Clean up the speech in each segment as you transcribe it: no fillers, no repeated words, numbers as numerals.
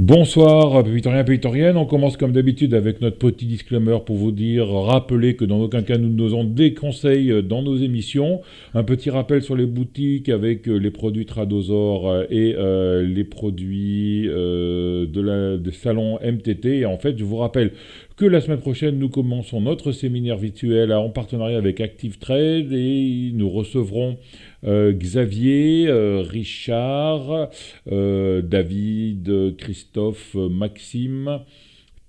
Bonsoir, Pépitoriens, Pépitoriennes. On commence comme d'habitude avec notre petit disclaimer pour vous dire, rappeler que dans aucun cas nous ne donnons des conseils dans nos émissions. Un petit rappel sur les boutiques avec les produits Tradosaur et les produits des salons MTT. Et en fait, je vous rappelle que la semaine prochaine, nous commençons notre séminaire virtuel en partenariat avec Active Trade et nous recevrons Xavier, Richard, David, Christophe, Maxime,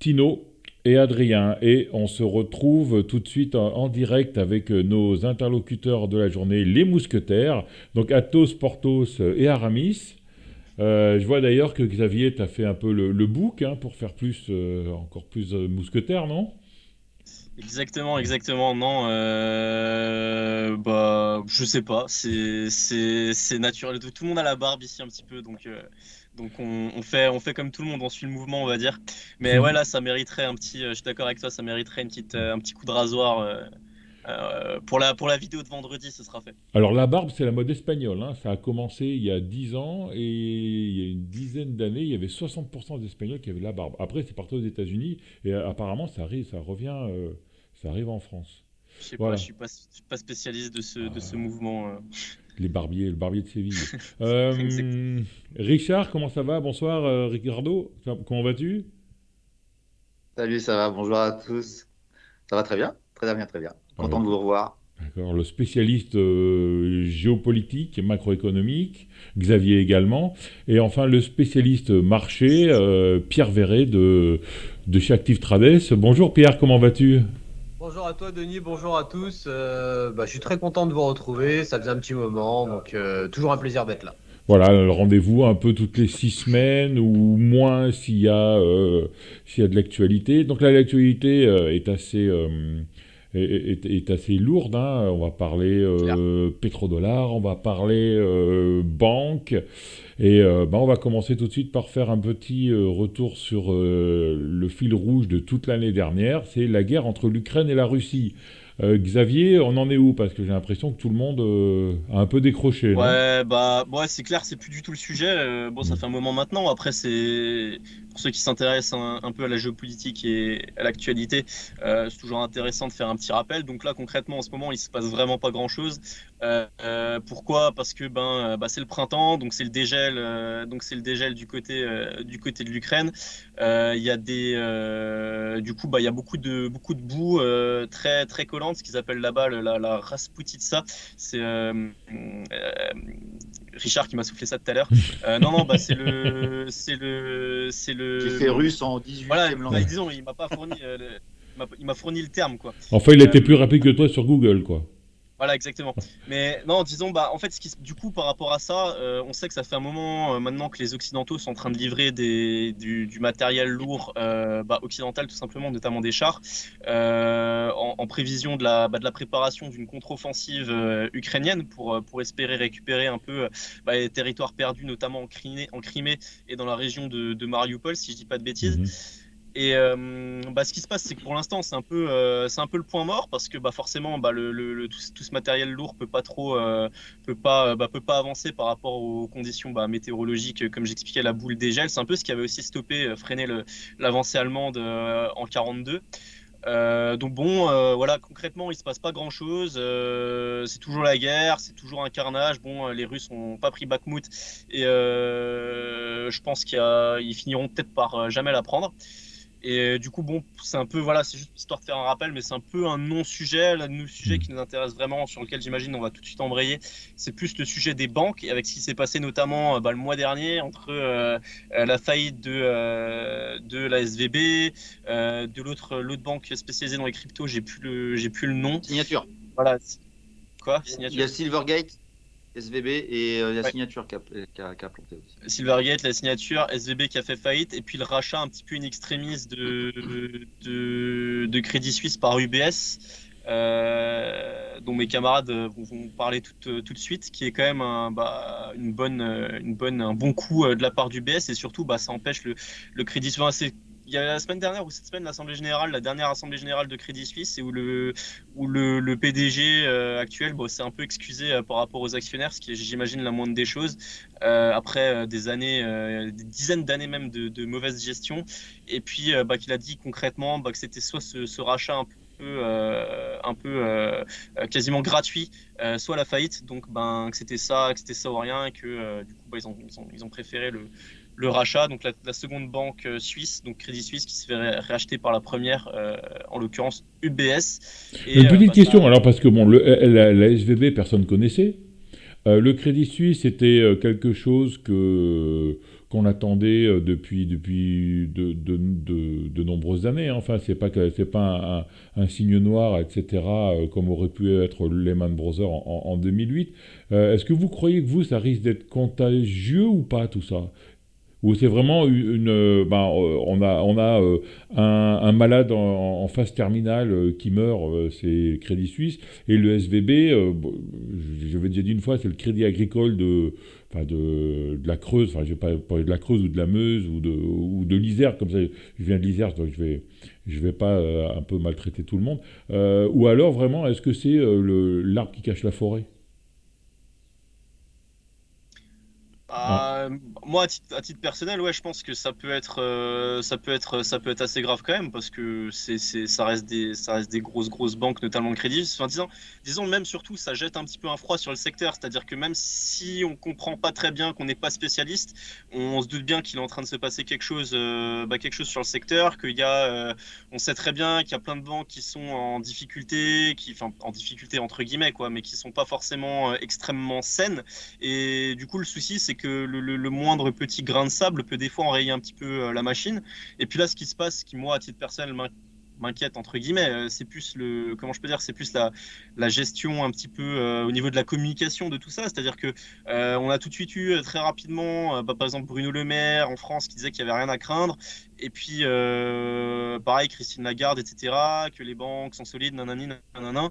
Tino et Adrien. Et on se retrouve tout de suite en direct avec nos interlocuteurs de la journée, les mousquetaires, donc Athos, Porthos et Aramis. Je vois d'ailleurs que Xavier t'a fait un peu le bouc pour faire encore plus mousquetaire, non? Exactement, exactement. Non, je sais pas. C'est naturel. Tout le monde a la barbe ici un petit peu, donc on fait comme tout le monde. On suit le mouvement, on va dire. Mais ouais, là, ça mériterait un petit. Je suis d'accord avec toi. Ça mériterait un petit coup de rasoir. Pour la vidéo de vendredi, ce sera fait. Alors la barbe, c'est la mode espagnole. Ça a commencé il y a 10 ans et il y a une dizaine d'années, il y avait 60% des Espagnols qui avaient la barbe. Après, c'est parti aux États-Unis et apparemment, ça arrive, ça revient, ça arrive en France. Je sais pas. Voilà, Je suis pas spécialiste de ce mouvement. les barbiers, le barbier de Séville. Exact. Richard, comment ça va? Bonsoir, Ricardo. Comment vas-tu? Salut, ça va? Bonjour à tous. Ça va très bien? Très bien, très bien. Ah bah, Content de vous revoir. d'accord, le spécialiste géopolitique, macroéconomique, Xavier également, et enfin le spécialiste marché, Pierre Verret de chez Active Trades. Bonjour Pierre, comment vas-tu? Bonjour à toi Denis, bonjour à tous. Je suis très content de vous retrouver, ça faisait un petit moment, donc toujours un plaisir d'être là. Voilà, le rendez-vous un peu toutes les 6 semaines ou moins s'il y a de l'actualité. Donc là, l'actualité est assez lourde. On va parler Claire. pétrodollar, on va parler banque. Et on va commencer tout de suite par faire un petit retour sur le fil rouge de toute l'année dernière. C'est la guerre entre l'Ukraine et la Russie. Xavier, on en est où? Parce que j'ai l'impression que tout le monde a un peu décroché, non? Ouais, ouais, c'est clair, c'est plus du tout le sujet. Bon, ça Mm. fait un moment maintenant. Après, c'est pour ceux qui s'intéressent un peu à la géopolitique et à l'actualité, c'est toujours intéressant de faire un petit rappel. Donc là, concrètement, en ce moment, il se passe vraiment pas grand-chose. Pourquoi? Parce que c'est le printemps, donc c'est le dégel du côté de l'Ukraine. Il y a du coup, il y a beaucoup de boue très très collante, ce qu'ils appellent là-bas la Rasputitsa. C'est Richard qui m'a soufflé ça tout à l'heure. Non, non, Qui fait russe en voilà, 18e langue. disons, il m'a pas fourni, il m'a fourni le terme, quoi. Enfin, il a Euh, été plus rapide que toi sur Google, quoi. voilà, exactement. Mais non, disons, en fait, du coup, par rapport à ça, on sait que ça fait un moment maintenant que les Occidentaux sont en train de livrer du matériel lourd occidental, tout simplement, notamment des chars, en prévision de la préparation d'une contre-offensive ukrainienne pour espérer récupérer un peu les territoires perdus, notamment en Crimée et dans la région de Mariupol, si je dis pas de bêtises. Mhm. Et ce qui se passe, c'est que pour l'instant, c'est un peu le point mort parce que forcément, tout ce matériel lourd peut pas avancer par rapport aux conditions météorologiques, comme j'expliquais, la boule des gels. C'est un peu ce qui avait aussi stoppé, freiné l'avancée allemande en 42. Donc bon, voilà, concrètement, il se passe pas grand-chose. C'est toujours la guerre, c'est toujours un carnage. Bon, les Russes ont pas pris Bakhmut et je pense qu'ils finiront peut-être par jamais la prendre. Et du coup, bon, c'est un peu, voilà, c'est juste histoire de faire un rappel, mais c'est un peu un non-sujet. Le sujet Mhm. qui nous intéresse vraiment, sur lequel j'imagine on va tout de suite embrayer, c'est plus le sujet des banques, et avec ce qui s'est passé notamment le mois dernier entre la faillite de la SVB, de l'autre banque spécialisée dans les cryptos, j'ai plus le nom. Signature. Voilà, quoi, Il y signature. a Silvergate, SVB et la Ouais. signature qui a planté aussi. Silvergate, la signature, SVB qui a fait faillite, et puis le rachat un petit peu in extremis de Crédit Suisse par UBS, dont mes camarades vont parler tout de suite, qui est quand même un bon coup de la part d'UBS, et surtout ça empêche le Crédit Suisse. il y a la semaine dernière ou cette semaine, l'assemblée générale, la dernière assemblée générale de Crédit Suisse, et où le PDG actuel s'est un peu excusé par rapport aux actionnaires, ce qui est, j'imagine, la moindre des choses, après des années, des dizaines d'années même de mauvaise gestion, et puis qu'il a dit concrètement que c'était soit ce rachat un peu quasiment gratuit, soit la faillite, donc que c'était ça ou rien, et que du coup ils ont préféré le rachat, donc la seconde banque suisse, donc Crédit Suisse, qui se fait racheter par la première, en l'occurrence UBS. Et Une petite question, ça... alors parce que bon, la SVB, personne connaissait. Le Crédit Suisse était quelque chose qu'on attendait depuis de nombreuses années, hein. Enfin, c'est pas un signe noir, etc., comme aurait pu être Lehman Brothers en 2008. Est-ce que vous croyez que ça risque d'être contagieux ou pas, tout ça? Ou c'est vraiment on a un malade en phase terminale qui meurt, c'est Crédit Suisse, et le SVB, je vais déjà dire une fois, c'est le Crédit Agricole de la Creuse, enfin je vais pas parler de la Creuse ou de la Meuse ou de l'Isère, comme ça je viens de l'Isère, donc je vais pas un peu maltraiter tout le monde. Ou alors vraiment, est-ce que c'est l'arbre qui cache la forêt? Ah, Moi, à titre personnel, ouais, je pense que ça peut être assez grave quand même, parce que ça reste des grosses banques, notamment le crédit. Enfin, disons même surtout, ça jette un petit peu un froid sur le secteur. C'est-à-dire que même si on comprend pas très bien, qu'on n'est pas spécialiste, on se doute bien qu'il est en train de se passer quelque chose sur le secteur, on sait très bien qu'il y a plein de banques qui sont en difficulté, enfin, en difficulté entre guillemets, quoi, mais qui sont pas forcément extrêmement saines. Et du coup, le souci, c'est que le moindre petit grain de sable peut des fois enrayer un petit peu la machine. Et puis là, ce qui se passe, qui moi, à titre personnel, m'inquiète entre guillemets, c'est plus comment je peux dire, c'est plus la gestion un petit peu au niveau de la communication de tout ça. C'est-à-dire que on a tout de suite eu très rapidement, par exemple Bruno Le Maire en France, qui disait qu'il n'y avait rien à craindre. Et puis pareil, Christine Lagarde, etc., que les banques sont solides, nanani, nanana.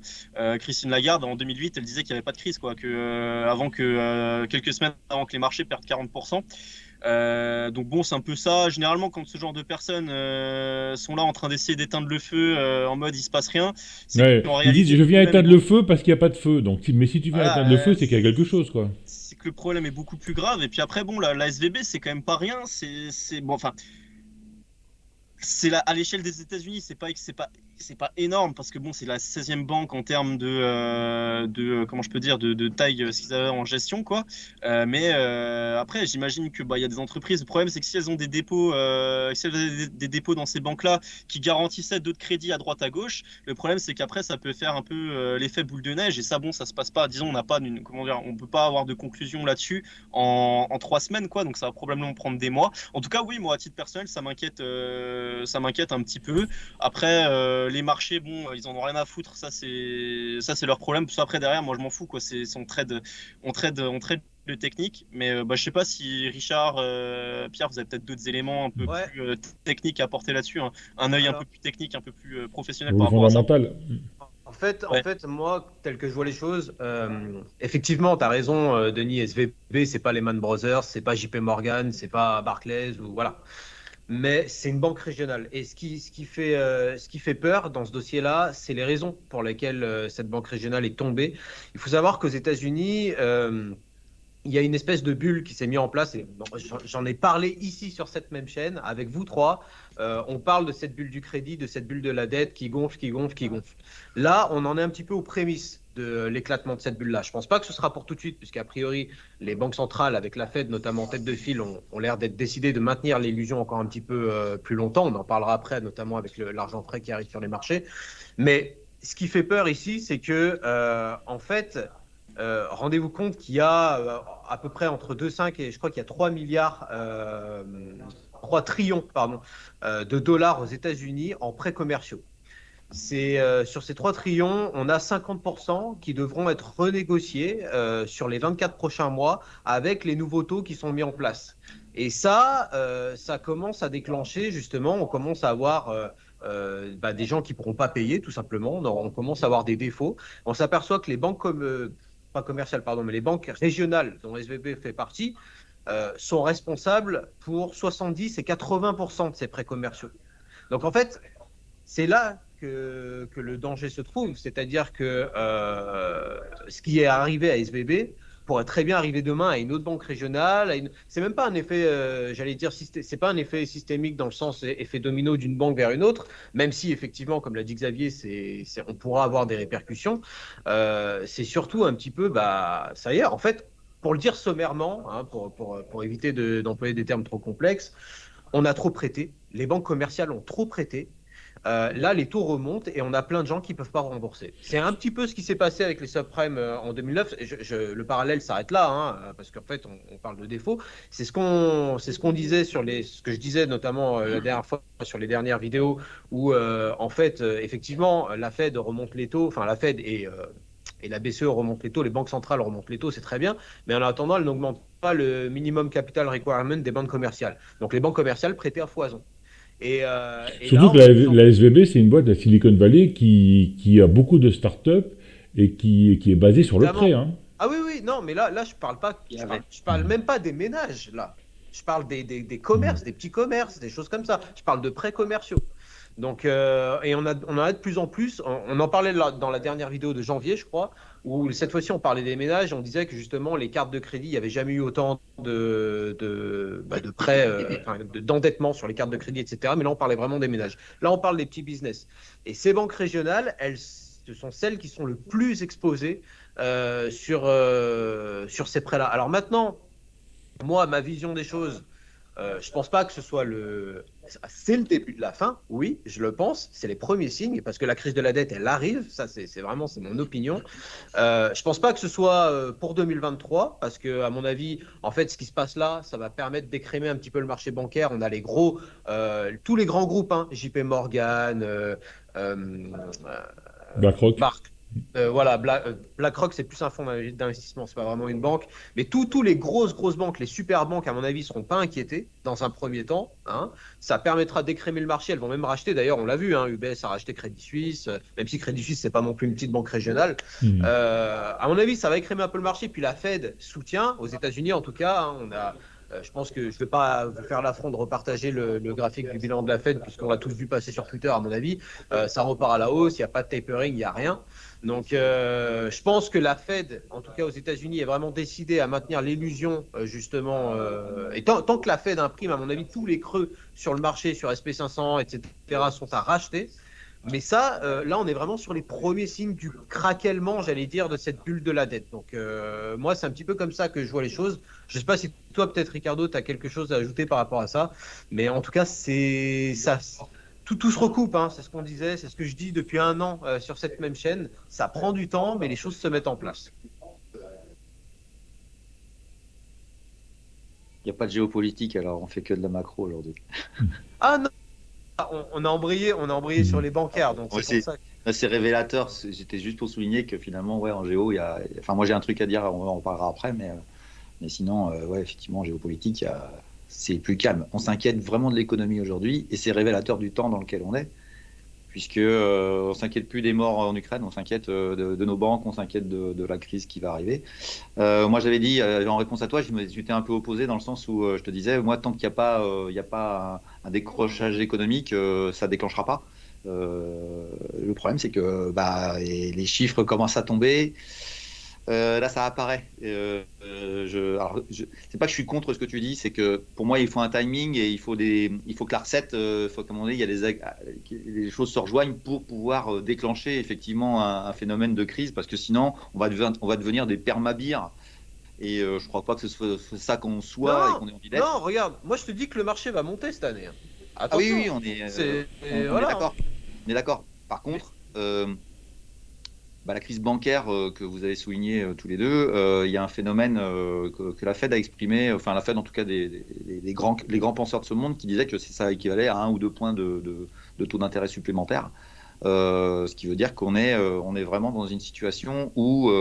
Christine Lagarde, en 2008, elle disait qu'il n'y avait pas de crise, quoi, que quelques semaines avant que les marchés perdent 40%. Donc bon, c'est un peu ça. Généralement, quand ce genre de personnes sont là en train d'essayer d'éteindre le feu, en mode il se passe rien, c'est ouais, qu'en ils disent réalité je le viens problème est éteindre le beaucoup. feu parce qu'il n'y a pas de feu. Donc, mais si tu viens éteindre le Voilà, feu, c'est qu'il y a quelque chose, quoi. c'est que le problème est beaucoup plus grave. Et puis après, bon, la SVB, c'est quand même pas rien. Bon, enfin, à l'échelle des États-Unis, c'est pas énorme, parce que bon, c'est la 16e banque en termes comment je peux dire, de taille, ce qu'ils avaient en gestion, quoi. Mais après, j'imagine que il y a des entreprises. Le problème, c'est que si elles ont des dépôts, si elles avaient des dépôts dans ces banques-là qui garantissaient d'autres crédits à droite à gauche, le problème, c'est qu'après, ça peut faire un peu l'effet boule de neige. Et ça, bon, ça se passe pas. Disons, on n'a pas comment dire, on peut pas avoir de conclusion là-dessus en 3 semaines, quoi. Donc ça va probablement prendre des mois. En tout cas, oui, moi, à titre personnel, ça m'inquiète un petit peu. Après, les marchés, bon, ils en ont rien à foutre. Ça, c'est leur problème. Parce qu'après, derrière, moi, je m'en fous, quoi. On trade le technique. Mais je sais pas si Richard, Pierre, vous avez peut-être d'autres éléments un peu Ouais, plus techniques à apporter là-dessus, hein. Un œil un peu alors, plus technique, un peu plus professionnel Ou par le rapport à ça. fondamental. en Ouais. fait, moi, tel que je vois les choses, effectivement, tu as raison, Denis, SVB, c'est pas Lehman Brothers, c'est pas JP Morgan, c'est pas Barclays, ou voilà. Mais c'est une banque régionale. Et ce qui fait peur dans ce dossier-là, c'est les raisons pour lesquelles cette banque régionale est tombée. Il faut savoir qu'aux États-Unis, il y a une espèce de bulle qui s'est mise en place. Et bon, j'en ai parlé ici sur cette même chaîne avec vous trois. On parle de cette bulle du crédit, de cette bulle de la dette qui gonfle, qui gonfle, qui gonfle. Là, on en est un petit peu aux prémices de l'éclatement de cette bulle-là. Je ne pense pas que ce sera pour tout de suite, puisqu'a priori, les banques centrales, avec la Fed notamment en tête de file, ont l'air d'être décidées de maintenir l'illusion encore un petit peu plus longtemps. On en parlera après, notamment avec l'argent frais qui arrive sur les marchés. Mais ce qui fait peur ici, c'est que, en fait, rendez-vous compte qu'il y a à peu près entre 2,5 et je crois qu'il y a 3 milliards, 3 trillions pardon, de dollars aux États-Unis en prêts commerciaux. Sur ces 3 trillions, on a 50% qui devront être renégociés sur les 24 prochains mois avec les nouveaux taux qui sont mis en place. Et ça commence à déclencher justement, on commence à avoir des gens qui ne pourront pas payer tout simplement, on commence à avoir des défauts. On s'aperçoit que les banques pas commerciales, pardon, mais les banques régionales dont SVB fait partie sont responsables pour 70 et 80% de ces prêts commerciaux. Donc en fait, c'est là que le danger se trouve, c'est-à-dire que ce qui est arrivé à SVB pourrait très bien arriver demain à une autre banque régionale. C'est même pas un effet, j'allais dire, c'est pas un effet systémique dans le sens effet domino d'une banque vers une autre, même si effectivement, comme l'a dit Xavier, on pourra avoir des répercussions. C'est surtout un petit peu, bah, ça y est, en fait, pour le dire sommairement, hein, pour éviter d'employer des termes trop complexes, on a trop prêté, les banques commerciales ont trop prêté. Là, les taux remontent et on a plein de gens qui ne peuvent pas rembourser. C'est un petit peu ce qui s'est passé avec les subprimes en 2009. Le parallèle s'arrête là, hein, parce qu'en fait, on parle de défaut. C'est ce qu'on disait ce que je disais notamment la dernière fois sur les dernières vidéos, où en fait, effectivement, la Fed remonte les taux, enfin la Fed et la BCE remonte les taux, les banques centrales remontent les taux, c'est très bien, mais en attendant, elles n'augmentent pas le minimum capital requirement des banques commerciales. Donc les banques commerciales prêtaient à foison. Et Surtout là, que la SVB, c'est une boîte de la Silicon Valley qui a beaucoup de startups et qui est basée sur le prêt. évidemment. Hein. Ah oui, oui, non, mais là je parle pas, je parle même pas des ménages, là. Je parle des commerces, des petits commerces, des choses comme ça. Je parle de prêts commerciaux. Donc, et on en a de plus en plus. On en parlait dans la dernière vidéo de janvier, je crois, où cette fois-ci on parlait des ménages. On disait que justement les cartes de crédit, il n'y avait jamais eu autant de prêts, d'endettement sur les cartes de crédit, etc. Mais là on parlait vraiment des ménages. Là on parle des petits business. Et ces banques régionales, ce sont celles qui sont le plus exposées sur ces prêts-là. Alors maintenant, moi, ma vision des choses, je pense pas que ce soit c'est le début de la fin, oui, je le pense, c'est les premiers signes, parce que la crise de la dette, elle arrive, ça c'est vraiment, c'est mon opinion. Je pense pas que ce soit pour 2023, parce que à mon avis, en fait, ce qui se passe là, ça va permettre d'écrémer un petit peu le marché bancaire. On a tous les grands groupes, hein, JP Morgan, euh, BlackRock. voilà, BlackRock, c'est plus un fonds d'investissement, c'est pas vraiment une banque. Mais tous les grosses banques, les super banques, à mon avis, seront pas inquiétées dans un premier temps. Hein. Ça permettra d'écrémer le marché. Elles vont même racheter. D'ailleurs, on l'a vu, hein, UBS a racheté Crédit Suisse, même si Crédit Suisse, c'est pas non plus une petite banque régionale. À mon avis, ça va écrémer un peu le marché. Puis la Fed soutient, aux États-Unis en tout cas. Hein, je pense que je ne vais pas vous faire l'affront de repartager le graphique du bilan de la Fed, puisqu'on l'a tous vu passer sur Twitter, à mon avis. Ça repart à la hausse, il n'y a pas de tapering, il n'y a rien. Donc, je pense que la Fed, en tout cas aux États-Unis, est vraiment décidée à maintenir l'illusion, justement. Et tant que la Fed imprime, à mon avis, tous les creux sur le marché, sur SP500, etc., sont à racheter. Mais ça, là, on est vraiment sur les premiers signes du craquellement, j'allais dire, de cette bulle de la dette. Donc, moi, c'est un petit peu comme ça que je vois les choses. Je ne sais pas si toi, peut-être, Ricardo, tu as quelque chose à ajouter par rapport à ça. Mais en tout cas, c'est ça. Tout se recoupe, hein, c'est ce qu'on disait, c'est ce que je dis depuis un an sur cette même chaîne. Ça prend du temps, mais les choses se mettent en place. Il n'y a pas de géopolitique, alors on fait que de la macro aujourd'hui. Ah non, on a embrayé sur les bancaires, donc c'est pour ça. C'est révélateur. J'étais juste pour souligner que finalement, ouais, en géo, enfin, moi j'ai un truc à dire, on en parlera après, mais sinon, ouais, effectivement, en géopolitique, c'est plus calme. On s'inquiète vraiment de l'économie aujourd'hui, et c'est révélateur du temps dans lequel on est, puisque on s'inquiète plus des morts en Ukraine, on s'inquiète de nos banques, on s'inquiète de la crise qui va arriver. Moi, j'avais dit, en réponse à toi, j'étais un peu opposé dans le sens où je te disais, moi, tant qu'il n'y a pas un décrochage économique, ça ne déclenchera pas. Le problème, c'est que les chiffres commencent à tomber. Là, ça apparaît. C'est pas que je suis contre ce que tu dis, c'est que pour moi, il faut un timing et il faut que la recette, comme on dit, les choses se rejoignent pour pouvoir déclencher effectivement un phénomène de crise, parce que sinon, on va devenir des permabires. Et je crois pas que ce soit ça qu'on soit et qu'on ait envie d'être. Non, regarde, moi je te dis que le marché va monter cette année. Ah oui, on est d'accord. On est d'accord. Par contre, la crise bancaire que vous avez souligné tous les deux, il y a un phénomène que la Fed a exprimé, enfin la Fed en tout cas les grands penseurs de ce monde qui disaient que ça équivalait à 1 ou 2 points de taux d'intérêt supplémentaires. Ce qui veut dire qu'on est vraiment dans une situation où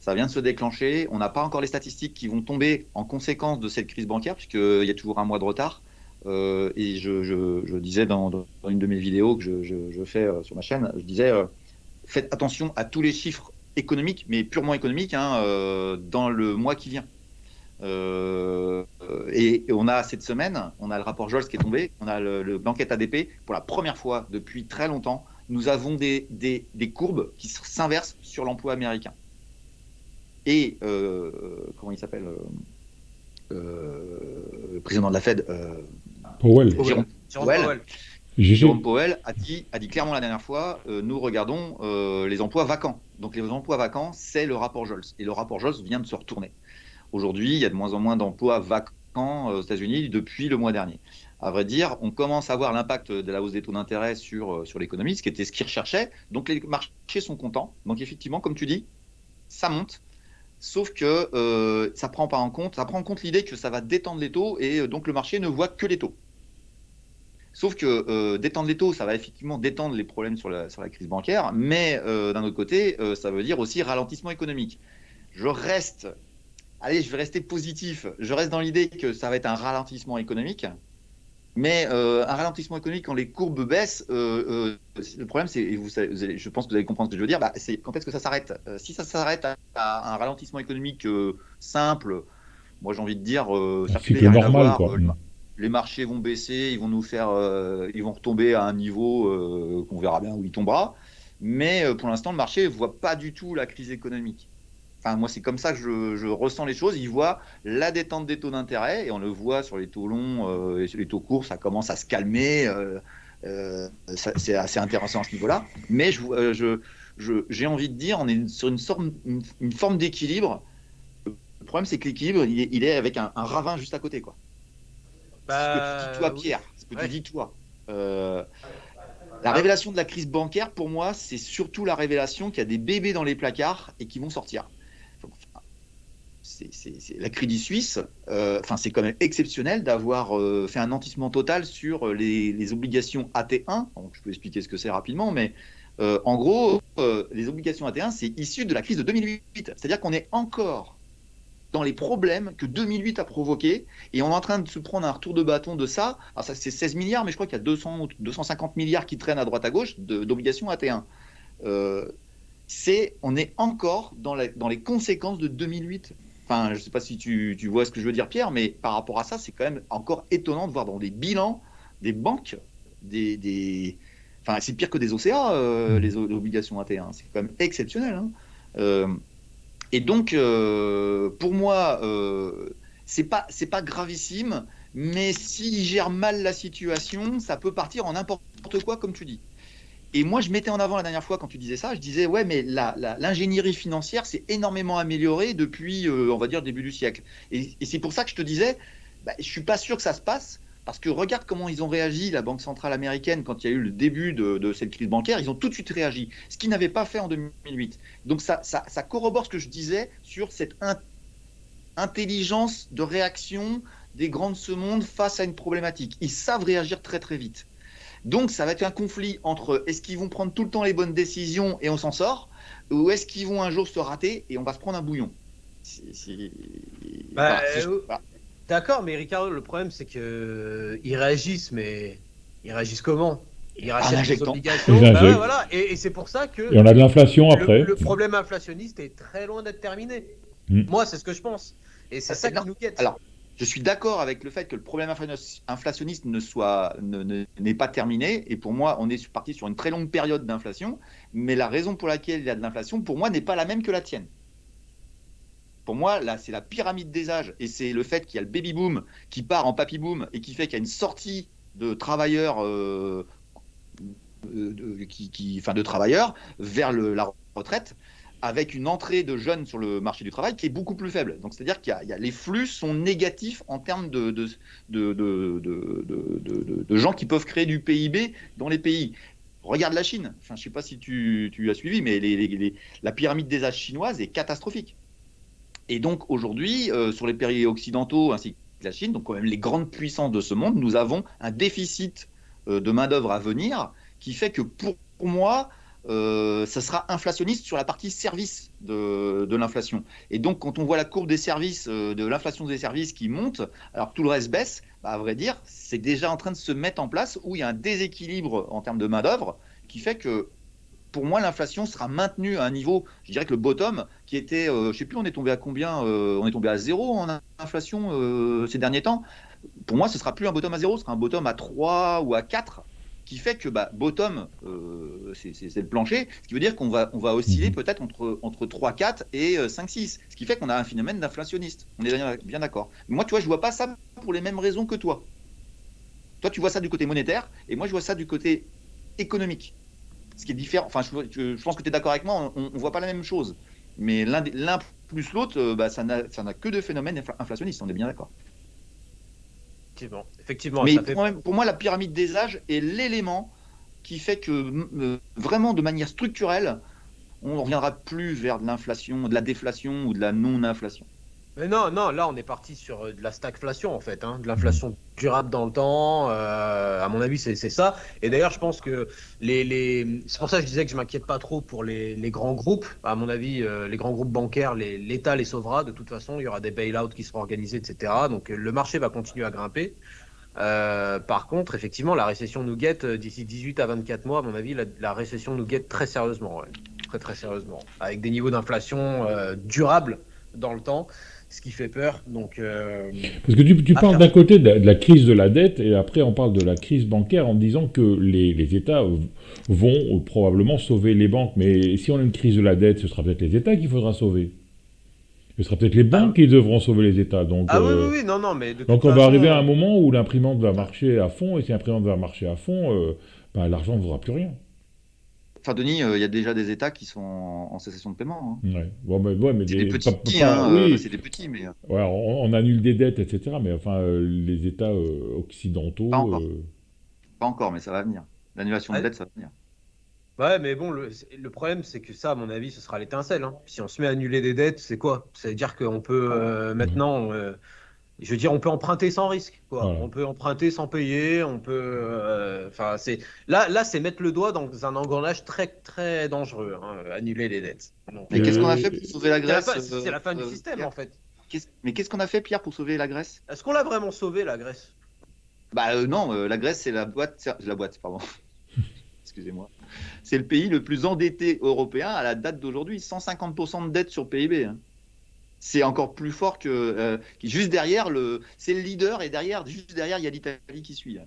ça vient de se déclencher. On n'a pas encore les statistiques qui vont tomber en conséquence de cette crise bancaire, puisqu'il y a toujours un mois de retard. Et je disais dans une de mes vidéos que je fais sur ma chaîne, je disais faites attention à tous les chiffres économiques, mais purement économiques, dans le mois qui vient. Et on a cette semaine, on a le rapport Jols qui est tombé, on a le banquet ADP. Pour la première fois depuis très longtemps, nous avons des courbes qui s'inversent sur l'emploi américain. Et comment il s'appelle le président de la Fed, Powell. Jérôme Powell a dit clairement la dernière fois, nous regardons les emplois vacants. Donc les emplois vacants, c'est le rapport Jols. Et le rapport Jols vient de se retourner. Aujourd'hui, il y a de moins en moins d'emplois vacants aux États-Unis depuis le mois dernier. À vrai dire, on commence à voir l'impact de la hausse des taux d'intérêt sur l'économie, ce qui était ce qu'ils recherchaient. Donc les marchés sont contents. Donc effectivement, comme tu dis, ça monte. Sauf que ça prend en compte l'idée que ça va détendre les taux et donc le marché ne voit que les taux. Sauf que détendre les taux, ça va effectivement détendre les problèmes sur la crise bancaire, mais d'un autre côté, ça veut dire aussi ralentissement économique. Je vais rester positif. Je reste dans l'idée que ça va être un ralentissement économique, mais un ralentissement économique quand les courbes baissent, le problème c'est, je pense que vous allez comprendre ce que je veux dire, c'est quand est-ce que ça s'arrête. Si ça s'arrête à un ralentissement économique simple, moi j'ai envie de dire, un cycle normal, quoi. Les marchés vont baisser, ils vont retomber à un niveau qu'on verra bien où il tombera, mais pour l'instant le marché ne voit pas du tout la crise économique. Enfin, moi, c'est comme ça que je ressens les choses. Ils voient la détente des taux d'intérêt, et on le voit sur les taux longs et sur les taux courts, ça commence à se calmer. C'est assez intéressant à ce niveau-là. Mais j'ai envie de dire, on est sur une forme d'équilibre. Le problème, c'est que l'équilibre, il est avec un ravin juste à côté, quoi. Ce que tu dis, toi, Pierre, ce que tu dis, toi. La révélation de la crise bancaire, pour moi, c'est surtout la révélation qu'il y a des bébés dans les placards et qui vont sortir. C'est la Crédit Suisse, c'est quand même exceptionnel d'avoir fait un nantissement total sur les obligations AT1. Donc, je peux expliquer ce que c'est rapidement, mais en gros, les obligations AT1, c'est issu de la crise de 2008. C'est-à-dire qu'on est encore dans les problèmes que 2008 a provoqués, et on est en train de se prendre un retour de bâton de ça. Alors ça, c'est 16 milliards, mais je crois qu'il y a 250 milliards qui traînent à droite à gauche d'obligations AT1. On est encore dans les conséquences de 2008. Enfin, je ne sais pas si tu vois ce que je veux dire, Pierre, mais par rapport à ça, c'est quand même encore étonnant de voir dans des bilans des banques, c'est pire que des OCA, les obligations AT1. C'est quand même exceptionnel. Et donc, pour moi, c'est pas gravissime, mais s'ils gèrent mal la situation, ça peut partir en n'importe quoi, comme tu dis. Et moi, je mettais en avant la dernière fois quand tu disais ça, je disais, ouais, mais l'ingénierie financière s'est énormément améliorée depuis, on va dire, début du siècle. Et c'est pour ça que je te disais, je ne suis pas sûr que ça se passe, parce que regarde comment ils ont réagi, la Banque centrale américaine, quand il y a eu le début de cette crise bancaire, ils ont tout de suite réagi, ce qu'ils n'avaient pas fait en 2008. Donc ça corrobore ce que je disais sur cette intelligence de réaction des grands de ce monde face à une problématique. Ils savent réagir très très vite. Donc ça va être un conflit entre est-ce qu'ils vont prendre tout le temps les bonnes décisions et on s'en sort, ou est-ce qu'ils vont un jour se rater et on va se prendre un bouillon. D'accord, mais Ricardo, le problème c'est qu'ils réagissent, mais ils réagissent comment? Ils rachètent des obligations. Voilà. Et c'est pour ça que. Et on a de l'inflation après. Le problème inflationniste est très loin d'être terminé. Moi, c'est ce que je pense. Et c'est ça qui nous guette. Alors, je suis d'accord avec le fait que le problème inflationniste n'est pas terminé. Et pour moi, on est parti sur une très longue période d'inflation. Mais la raison pour laquelle il y a de l'inflation, pour moi, n'est pas la même que la tienne. Pour moi, là, c'est la pyramide des âges. Et c'est le fait qu'il y a le baby boom qui part en papy boom et qui fait qu'il y a une sortie de travailleurs, de travailleurs vers la retraite, avec une entrée de jeunes sur le marché du travail qui est beaucoup plus faible. Donc, c'est-à-dire qu'il y a les flux sont négatifs en termes de gens qui peuvent créer du PIB dans les pays. Regarde la Chine. Enfin, je ne sais pas si tu as suivi, mais la pyramide des âges chinoise est catastrophique. Et donc, aujourd'hui, sur les pays occidentaux ainsi que la Chine, donc quand même les grandes puissances de ce monde, nous avons un déficit de main-d'œuvre à venir qui fait que pour moi, ça sera inflationniste sur la partie service de l'inflation. Et donc, quand on voit la courbe des services, de l'inflation des services qui monte, alors que tout le reste baisse, à vrai dire, c'est déjà en train de se mettre en place où il y a un déséquilibre en termes de main-d'œuvre qui fait que pour moi, l'inflation sera maintenue à un niveau, je dirais que le bottom, qui était, je ne sais plus, on est tombé à combien on est tombé à 0 en inflation ces derniers temps. Pour moi, ce ne sera plus un bottom à 0, ce sera un bottom à 3 ou à 4, qui fait que bottom, c'est le plancher, ce qui veut dire qu'on va osciller peut-être entre 3, 4 et 5, 6, ce qui fait qu'on a un phénomène d'inflationniste. On est bien d'accord. Mais moi, tu vois, je ne vois pas ça pour les mêmes raisons que toi. Toi, tu vois ça du côté monétaire, et moi, je vois ça du côté économique. Ce qui est différent. Enfin, je pense que tu es d'accord avec moi, on ne voit pas la même chose. Mais l'un plus l'autre, ça n'a que de phénomènes inflationnistes, on est bien d'accord. Effectivement. Mais pour moi, la pyramide des âges est l'élément qui fait que vraiment de manière structurelle, on ne reviendra plus vers de l'inflation, de la déflation ou de la non-inflation. Mais non, là on est parti sur de la stagflation en fait, de l'inflation durable dans le temps. À mon avis, c'est ça. Et d'ailleurs, je pense que c'est pour ça que je disais que je m'inquiète pas trop pour les grands groupes. À mon avis, les grands groupes bancaires, l'État les sauvera. De toute façon, il y aura des bail-outs qui seront organisés, etc. Donc le marché va continuer à grimper. Par contre, effectivement, la récession nous guette d'ici 18 à 24 mois. À mon avis, la récession nous guette très sérieusement, très très sérieusement, avec des niveaux d'inflation durables dans le temps. Ce qui fait peur. Donc, parce que tu parles d'un côté de la crise de la dette, et après on parle de la crise bancaire en disant que les États vont probablement sauver les banques. Mais si on a une crise de la dette, ce sera peut-être les États qu'il faudra sauver. Ce sera peut-être les banques qui devront sauver les États. Donc, oui, non, mais de toute donc on façon, va arriver à un moment où l'imprimante va marcher à fond, et si l'imprimante va marcher à fond, l'argent ne vaudra plus rien. Enfin, Denis, il y a déjà des États qui sont en cessation de paiement. Ouais. Bon, mais c'est des petits, oui. C'est des petits, mais... Ouais, on annule des dettes, etc. Mais enfin, les États occidentaux... Pas encore, mais ça va venir. L'annulation de dette, ça va venir. Ouais, mais bon, le problème, c'est que ça, à mon avis, ce sera l'étincelle. Si on se met à annuler des dettes, c'est quoi? Ça veut dire qu'on peut maintenant... je veux dire, on peut emprunter sans risque, quoi. Voilà. On peut emprunter sans payer, on peut... c'est... Là, c'est mettre le doigt dans un engrenage très, très dangereux, annuler les dettes. Donc, mais qu'est-ce qu'on a fait pour sauver la Grèce? C'est la fin du système, en fait. Mais qu'est-ce qu'on a fait, Pierre, pour sauver la Grèce? Est-ce qu'on l'a vraiment sauvé, la Grèce? Non, la Grèce, c'est la boîte, pardon. Excusez-moi. C'est le pays le plus endetté européen à la date d'aujourd'hui, 150% de dette sur PIB. C'est encore plus fort que juste derrière c'est le leader, et juste derrière il y a l'Italie qui suit.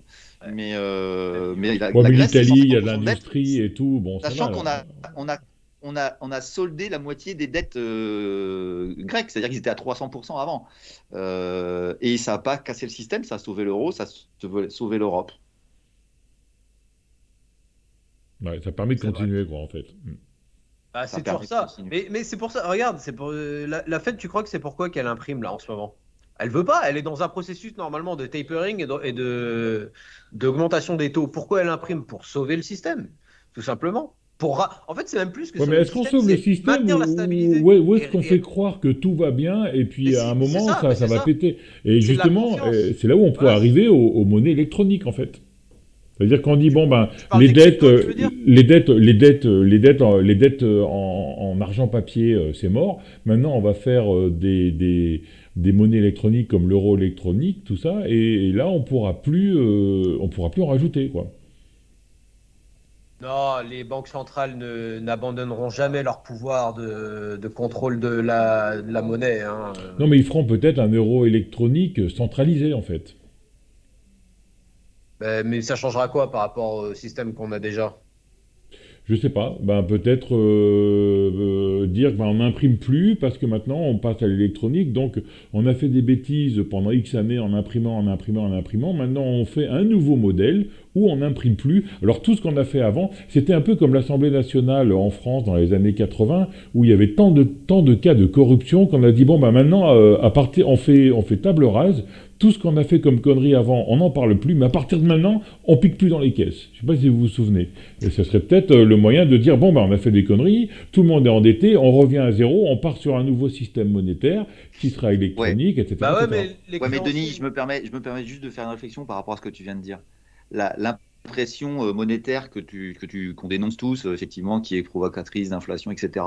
Mais la Grèce, l'Italie, il y a de l'industrie et tout. Bon, sachant qu'on a soldé la moitié des dettes grecques, c'est-à-dire qu'ils étaient à 300% avant. Et ça n'a pas cassé le système, ça a sauvé l'euro, ça a sauvé l'Europe. Ouais, ça permet de continuer, quoi, en fait. C'est toujours ça. Mais c'est pour ça, regarde, la Fed, tu crois que c'est pourquoi qu'elle imprime là en ce moment? Elle veut pas, elle est dans un processus normalement de tapering et d'augmentation des taux. Pourquoi elle imprime? Pour sauver le système, tout simplement. En fait, c'est même plus que mais est-ce qu'on sauve le système ou est-ce qu'on fait croire que tout va bien et puis à un moment ça va péter? Et justement, c'est là où on pourrait arriver aux monnaies électroniques, en fait. C'est-à-dire qu'on dit les dettes en argent papier, c'est mort. Maintenant, on va faire des monnaies électroniques comme l'euro électronique, tout ça, et là, on pourra plus en rajouter, quoi. Non, les banques centrales n'abandonneront jamais leur pouvoir de contrôle de la monnaie. Non, mais ils feront peut-être un euro électronique centralisé, en fait. Mais ça changera quoi par rapport au système qu'on a déjà? Je sais pas. Peut-être dire qu'on n'imprime plus parce que maintenant on passe à l'électronique. Donc on a fait des bêtises pendant X années en imprimant. Maintenant on fait un nouveau modèle où on n'imprime plus. Alors tout ce qu'on a fait avant, c'était un peu comme l'Assemblée nationale en France dans les années 80 où il y avait tant de cas de corruption qu'on a dit maintenant on fait table rase. Tout ce qu'on a fait comme conneries avant, on n'en parle plus, mais à partir de maintenant, on pique plus dans les caisses. Je ne sais pas si vous vous souvenez. Et ce serait peut-être le moyen de dire, on a fait des conneries, tout le monde est endetté, on revient à zéro, on part sur un nouveau système monétaire qui sera électronique, etc. Mais Denis, je me permets juste de faire une réflexion par rapport à ce que tu viens de dire. L'impression monétaire qu'on dénonce tous, effectivement, qui est provocatrice d'inflation, etc.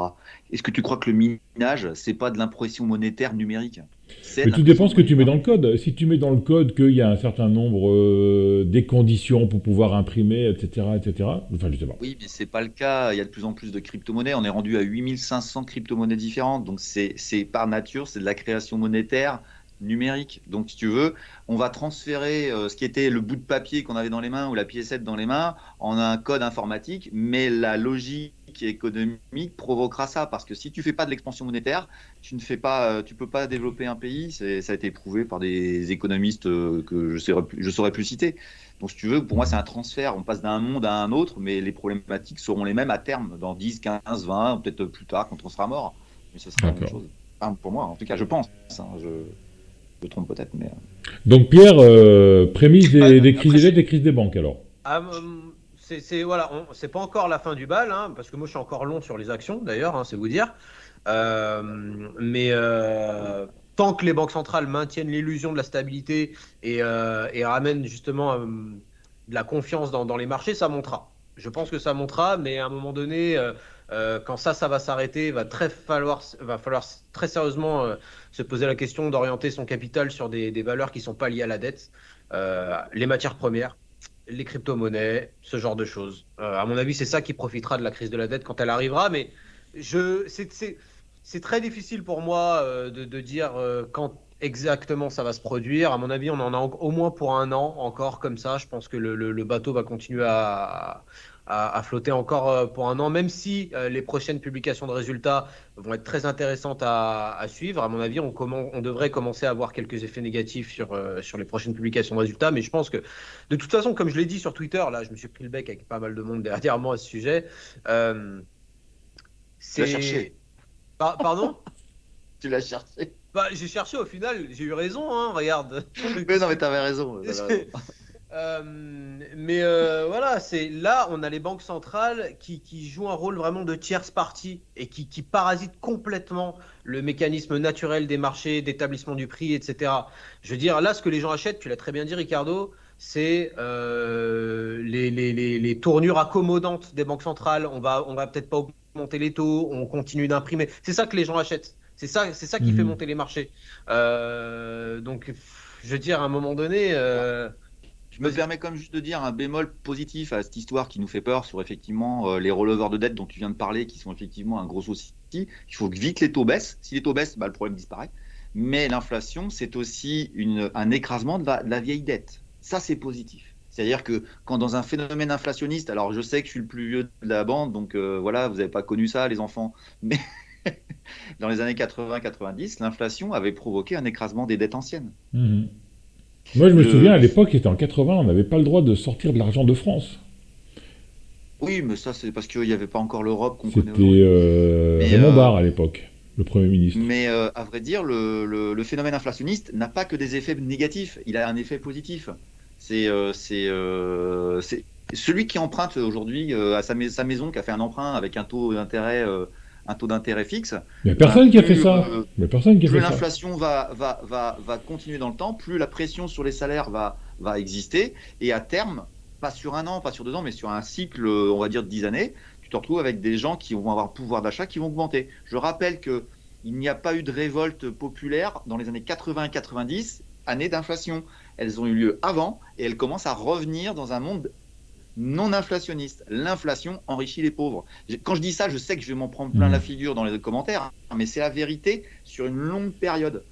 Est-ce que tu crois que le minage, c'est pas de l'impression monétaire numérique? C'est Mais tout dépend l'inflation ce que tu mets dans monétaire. le code. Si tu mets dans le code qu'il y a un certain nombre des conditions pour pouvoir imprimer, etc., etc., enfin, je sais pas. Oui, mais c'est pas le cas. Il y a de plus en plus de crypto-monnaies. On est rendu à 8500 crypto-monnaies différentes. Donc, c'est par nature, c'est de la création monétaire numérique. Donc, si tu veux, on va transférer ce qui était le bout de papier qu'on avait dans les mains ou la piécette dans les mains en un code informatique. Mais la logique économique provoquera ça. Parce que si tu fais pas de l'expansion monétaire, tu peux pas développer un pays. Ça a été prouvé par des économistes que je saurais plus citer. Donc, si tu veux, pour moi, c'est un transfert. On passe d'un monde à un autre, mais les problématiques seront les mêmes à terme, dans 10, 15, 20, peut-être plus tard, quand on sera mort. Mais ce sera la même D'accord. chose. Enfin, pour moi, en tout cas, je pense. Hein, je me trompe peut-être, mais. Donc, Pierre, prémisse des crises Après, des dettes, des crises des banques, alors. voilà, c'est pas encore la fin du bal, hein, parce que moi je suis encore long sur les actions d'ailleurs, hein, c'est vous dire. Euh, mais tant que les banques centrales maintiennent l'illusion de la stabilité et ramènent justement de la confiance dans les marchés, ça montera. Je pense que ça montera, mais à un moment donné, quand ça va s'arrêter, va falloir très sérieusement se poser la question d'orienter son capital sur des valeurs qui sont pas liées à la dette, les matières premières, les crypto-monnaies, ce genre de choses. À mon avis, c'est ça qui profitera de la crise de la dette quand elle arrivera, mais c'est très difficile pour moi de dire quand exactement ça va se produire. À mon avis, on en a au moins pour un an encore comme ça. Je pense que le bateau va continuer à flotter encore pour un an, même si les prochaines publications de résultats vont être très intéressantes à suivre. À mon avis, on devrait commencer à avoir quelques effets négatifs sur les prochaines publications de résultats, mais je pense que de toute façon, comme je l'ai dit sur Twitter, là, je me suis pris le bec avec pas mal de monde derrière moi à ce sujet. Euh, Tu l'as cherché. c'est Pardon? Tu l'as cherché. Bah, j'ai cherché au final, j'ai eu raison, hein, regarde. Mais non, mais t'avais raison. T'avais raison. Mais voilà, c'est là, on a les banques centrales qui jouent un rôle vraiment de tierce partie et qui parasitent complètement le mécanisme naturel des marchés, d'établissement du prix, etc. Je veux dire, là, ce que les gens achètent, tu l'as très bien dit, Ricardo, c'est les tournures accommodantes des banques centrales. On va peut-être pas augmenter les taux, on continue d'imprimer. C'est ça que les gens achètent. C'est ça qui fait Mhm. monter les marchés. Donc, je veux dire, à un moment donné. Je me Vas-y. permets comme juste de dire un bémol positif à cette histoire qui nous fait peur sur effectivement les releveurs de dette dont tu viens de parler, qui sont effectivement un gros souci. Il faut que vite les taux baissent. Si les taux baissent, bah, le problème disparaît. Mais l'inflation, c'est aussi un écrasement de la vieille dette. Ça, c'est positif. C'est-à-dire que quand dans un phénomène inflationniste, alors je sais que je suis le plus vieux de la bande, donc voilà, vous n'avez pas connu ça, les enfants, mais dans les années 80-90, l'inflation avait provoqué un écrasement des dettes anciennes. Mhm. Moi, je me souviens, Le, à l'époque, c'était en 80, on n'avait pas le droit de sortir de l'argent de France. Oui, mais ça, c'est parce qu'il n'y avait pas encore l'Europe qu'on connaît C'était aujourd'hui. Mais, Raymond Barre, à l'époque, le Premier ministre. à vrai dire, le phénomène inflationniste n'a pas que des effets négatifs, il a un effet positif. C'est celui qui emprunte aujourd'hui à sa maison, qui a fait un emprunt avec un taux d'intérêt fixe, Il n'y a ben, personne qui a fait ça. Il n'y a personne qui a plus fait ça. l'inflation va continuer dans le temps, plus la pression sur les salaires va exister, et à terme, pas sur un an, pas sur 2 ans, mais sur un cycle, on va dire de 10 années, tu te retrouves avec des gens qui vont avoir un pouvoir d'achat qui vont augmenter. Je rappelle qu'il n'y a pas eu de révolte populaire dans les années 80-90, années d'inflation. Elles ont eu lieu avant, et elles commencent à revenir dans un monde non inflationniste. L'inflation enrichit les pauvres. Quand je dis ça, je sais que je vais m'en prendre plein la figure dans les commentaires, mais c'est la vérité sur une longue période.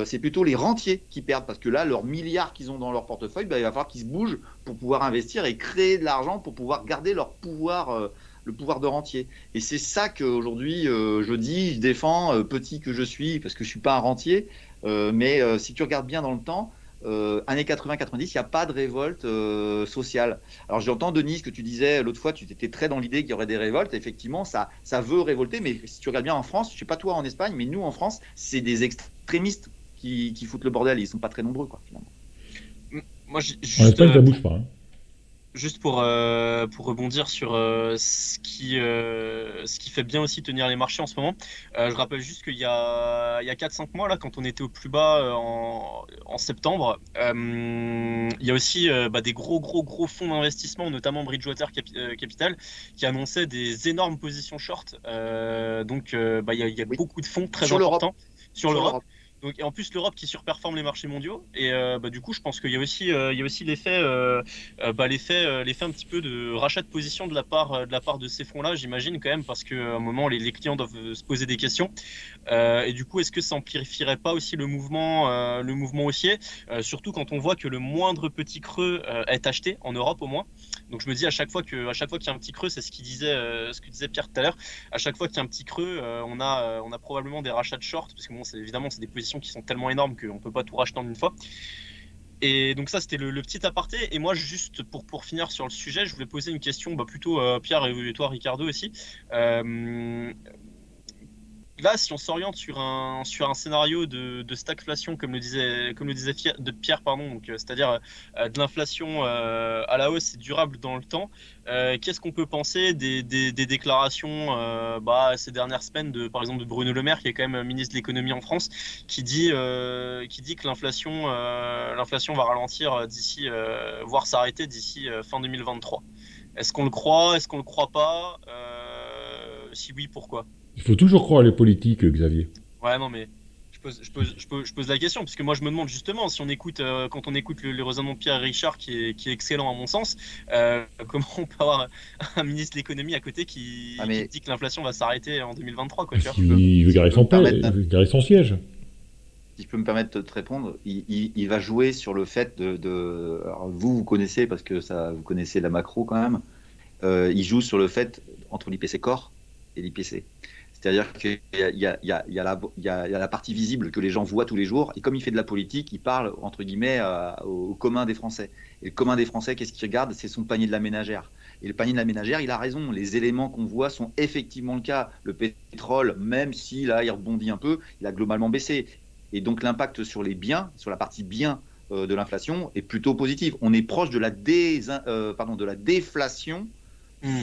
C'est plutôt les rentiers qui perdent, parce que là, leurs milliards qu'ils ont dans leur portefeuille, il va falloir qu'ils se bougent pour pouvoir investir et créer de l'argent pour pouvoir garder leur pouvoir, le pouvoir de rentier. Et c'est ça qu'aujourd'hui, je défends, petit que je suis, parce que je ne suis pas un rentier, mais si tu regardes bien dans le temps, années 80-90, il n'y a pas de révolte sociale. Alors j'entends, Denis, ce que tu disais l'autre fois, tu étais très dans l'idée qu'il y aurait des révoltes. Effectivement, ça veut révolter, mais si tu regardes bien en France, je ne sais pas toi en Espagne, mais nous en France, c'est des extrémistes qui foutent le bordel. Ils ne sont pas très nombreux, quoi, finalement. Moi, En Espagne, ça bouge pas. Hein. juste pour rebondir sur ce qui fait bien aussi tenir les marchés en ce moment, je rappelle juste qu'il y a 4-5 mois, là, quand on était au plus bas en septembre, il y a aussi des gros fonds d'investissement, notamment Bridgewater Capital, qui annonçaient des énormes positions short. Donc, il y a Oui. beaucoup de fonds très Sur l'Europe. importants sur l'Europe Donc, et en plus, l'Europe qui surperforme les marchés mondiaux. Et du coup, je pense qu'il y a aussi, l'effet, l'effet un petit peu de rachat de position de la part de ces fonds-là, j'imagine quand même, parce qu'à un moment, les clients doivent se poser des questions. Et du coup, est-ce que ça amplifierait pas aussi le mouvement haussier, surtout quand on voit que le moindre petit creux est acheté en Europe au moins. Donc, je me dis à chaque fois qu'il y a un petit creux, c'est ce que disait Pierre tout à l'heure. À chaque fois qu'il y a un petit creux, on a probablement des rachats de short, parce que bon, évidemment, c'est des positions qui sont tellement énormes qu'on ne peut pas tout racheter en une fois. Et donc ça, c'était le petit aparté. Et moi, juste pour finir sur le sujet, je voulais poser une question plutôt Pierre et toi, Ricardo aussi. Là, si on s'oriente sur un scénario de stagflation, comme le disait Pierre, pardon, donc c'est-à-dire de l'inflation à la hausse et durable dans le temps, qu'est-ce qu'on peut penser des déclarations ces dernières semaines par exemple de Bruno Le Maire, qui est quand même ministre de l'économie en France, qui dit que l'inflation va ralentir d'ici, voire s'arrêter d'ici fin 2023. Est-ce qu'on le croit? Est-ce qu'on le croit pas? Si oui, pourquoi? Il faut toujours croire les politiques, Xavier. Ouais, non, mais je pose la question, parce que moi je me demande justement, si on écoute, quand on écoute le raisonnement de Pierre Richard, qui est excellent à mon sens, comment on peut avoir un ministre de l'économie à côté qui dit que l'inflation va s'arrêter en 2023, quoi, tu vois. Il veut garer son siège. Si je peux me permettre de te répondre, il va jouer sur le fait alors vous connaissez, parce que vous connaissez la macro quand même, il joue sur le fait entre l'IPC Core et l'IPC. C'est-à-dire qu'il y a la partie visible que les gens voient tous les jours, et comme il fait de la politique, il parle, entre guillemets, au commun des Français. Et le commun des Français, qu'est-ce qu'il regarde? C'est son panier de la ménagère. Et le panier de la ménagère, il a raison. Les éléments qu'on voit sont effectivement le cas. Le pétrole, même si là, il rebondit un peu, il a globalement baissé. Et donc l'impact sur les biens, sur la partie biens de l'inflation, est plutôt positif. On est proche de la déflation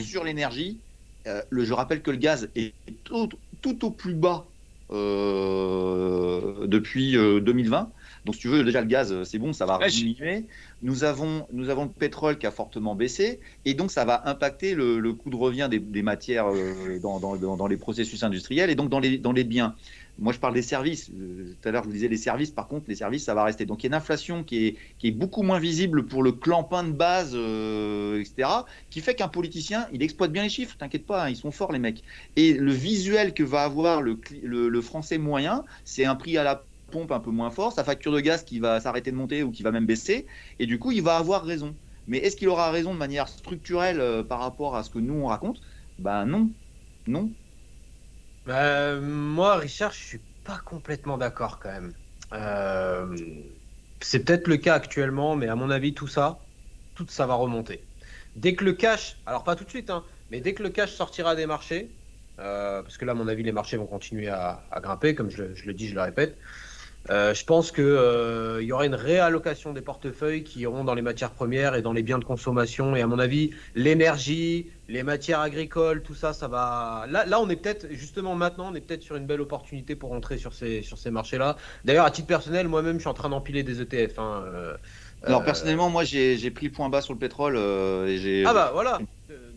sur l'énergie. Je rappelle que le gaz est tout au plus bas depuis 2020. Donc, si tu veux, déjà le gaz, c'est bon, ça va diminuer. Nous avons le pétrole qui a fortement baissé, et donc ça va impacter le coût de revient des matières dans les processus industriels, et donc dans les biens. Moi, je parle des services. Tout à l'heure, je vous disais les services. Par contre, les services, ça va rester. Donc, il y a une inflation qui est beaucoup moins visible pour le clampin de base, etc., qui fait qu'un politicien, il exploite bien les chiffres. T'inquiète pas, hein, ils sont forts, les mecs. Et le visuel que va avoir le Français moyen, c'est un prix à la pompe un peu moins fort, sa facture de gaz qui va s'arrêter de monter ou qui va même baisser. Et du coup, il va avoir raison. Mais est-ce qu'il aura raison de manière structurelle par rapport à ce que nous, on raconte? Ben non. Non. Moi, Richard, je suis pas complètement d'accord quand même. C'est peut-être le cas actuellement, mais à mon avis, tout ça va remonter. Dès que le cash, alors pas tout de suite, hein, mais dès que le cash sortira des marchés, parce que là, à mon avis, les marchés vont continuer à grimper, comme je le dis, je le répète. Je pense qu'il y aura une réallocation des portefeuilles qui iront dans les matières premières et dans les biens de consommation. Et à mon avis, l'énergie, les matières agricoles, tout ça, ça va. Là, on est peut-être, justement maintenant, on est peut-être sur une belle opportunité pour rentrer sur ces marchés-là. D'ailleurs, à titre personnel, moi-même, je suis en train d'empiler des ETF. Alors, personnellement, moi, j'ai pris le point bas sur le pétrole. Et voilà.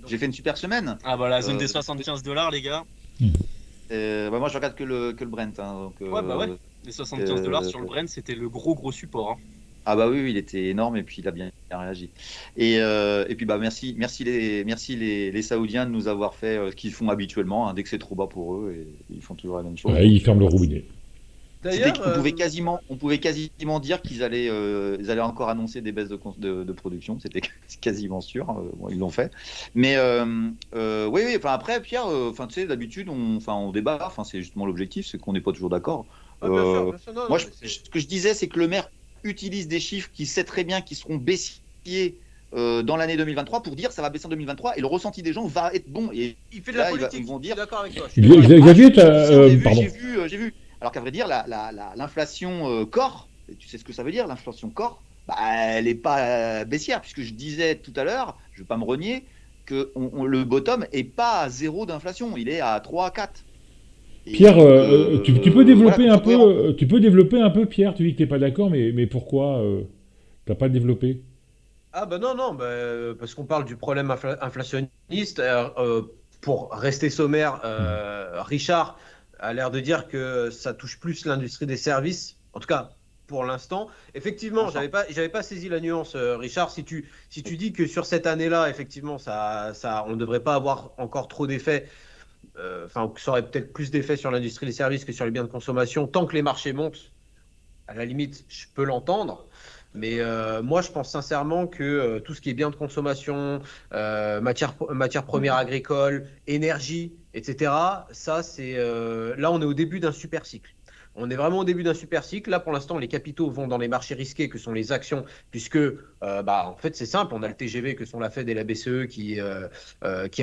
J'ai fait une super semaine. La zone des $75, les gars. Moi, je regarde que le Brent. Hein, donc, ouais. Les $75 sur le Brent, c'était le gros support. Hein. Ah bah oui, il était énorme et puis il a bien réagi. Et puis merci les Saoudiens de nous avoir fait ce qu'ils font habituellement. Hein, dès que c'est trop bas pour eux, et ils font toujours la même chose. Ouais, ils ferment le robinet. D'ailleurs, on pouvait quasiment dire qu'ils allaient encore annoncer des baisses de production. C'était quasiment sûr. Bon, ils l'ont fait. Mais oui. Enfin après, Pierre, tu sais, d'habitude, on débat. Enfin, c'est justement l'objectif, c'est qu'on n'est pas toujours d'accord. Bien sûr, moi, ce que je disais, c'est que le maire utilise des chiffres qu'il sait très bien qui seront baissiers dans l'année 2023 pour dire ça va baisser en 2023 et le ressenti des gens va être bon. Et il fait de la politique. Ils vont dire. D'accord avec toi. Xavier, pardon. J'ai vu. Alors qu'à vrai dire, l'inflation core, tu sais ce que ça veut dire, l'inflation core, elle n'est pas baissière, puisque je disais tout à l'heure, je ne vais pas me renier, que le bottom n'est pas à 0 d'inflation, il est à 3 à 4. Pierre, tu peux développer un peu. Tu peux développer un peu, Pierre. Tu dis que t'es pas d'accord, mais pourquoi t'as pas développé? Non, parce qu'on parle du problème inflationniste. Pour rester sommaire, Richard, a l'air de dire que ça touche plus l'industrie des services, en tout cas pour l'instant. Effectivement, j'avais pas saisi la nuance, Richard. Si tu dis que sur cette année-là, effectivement, on ne devrait pas avoir encore trop d'effets, enfin, ça aurait peut-être plus d'effets sur l'industrie des services que sur les biens de consommation, tant que les marchés montent, à la limite, je peux l'entendre. Mais moi, je pense sincèrement que tout ce qui est biens de consommation, matières premières agricoles, énergie, etc., ça, là, on est au début d'un super cycle. On est vraiment au début d'un super cycle. Là, pour l'instant, les capitaux vont dans les marchés risqués que sont les actions, puisque, en fait, c'est simple. On a le TGV que sont la Fed et la BCE qui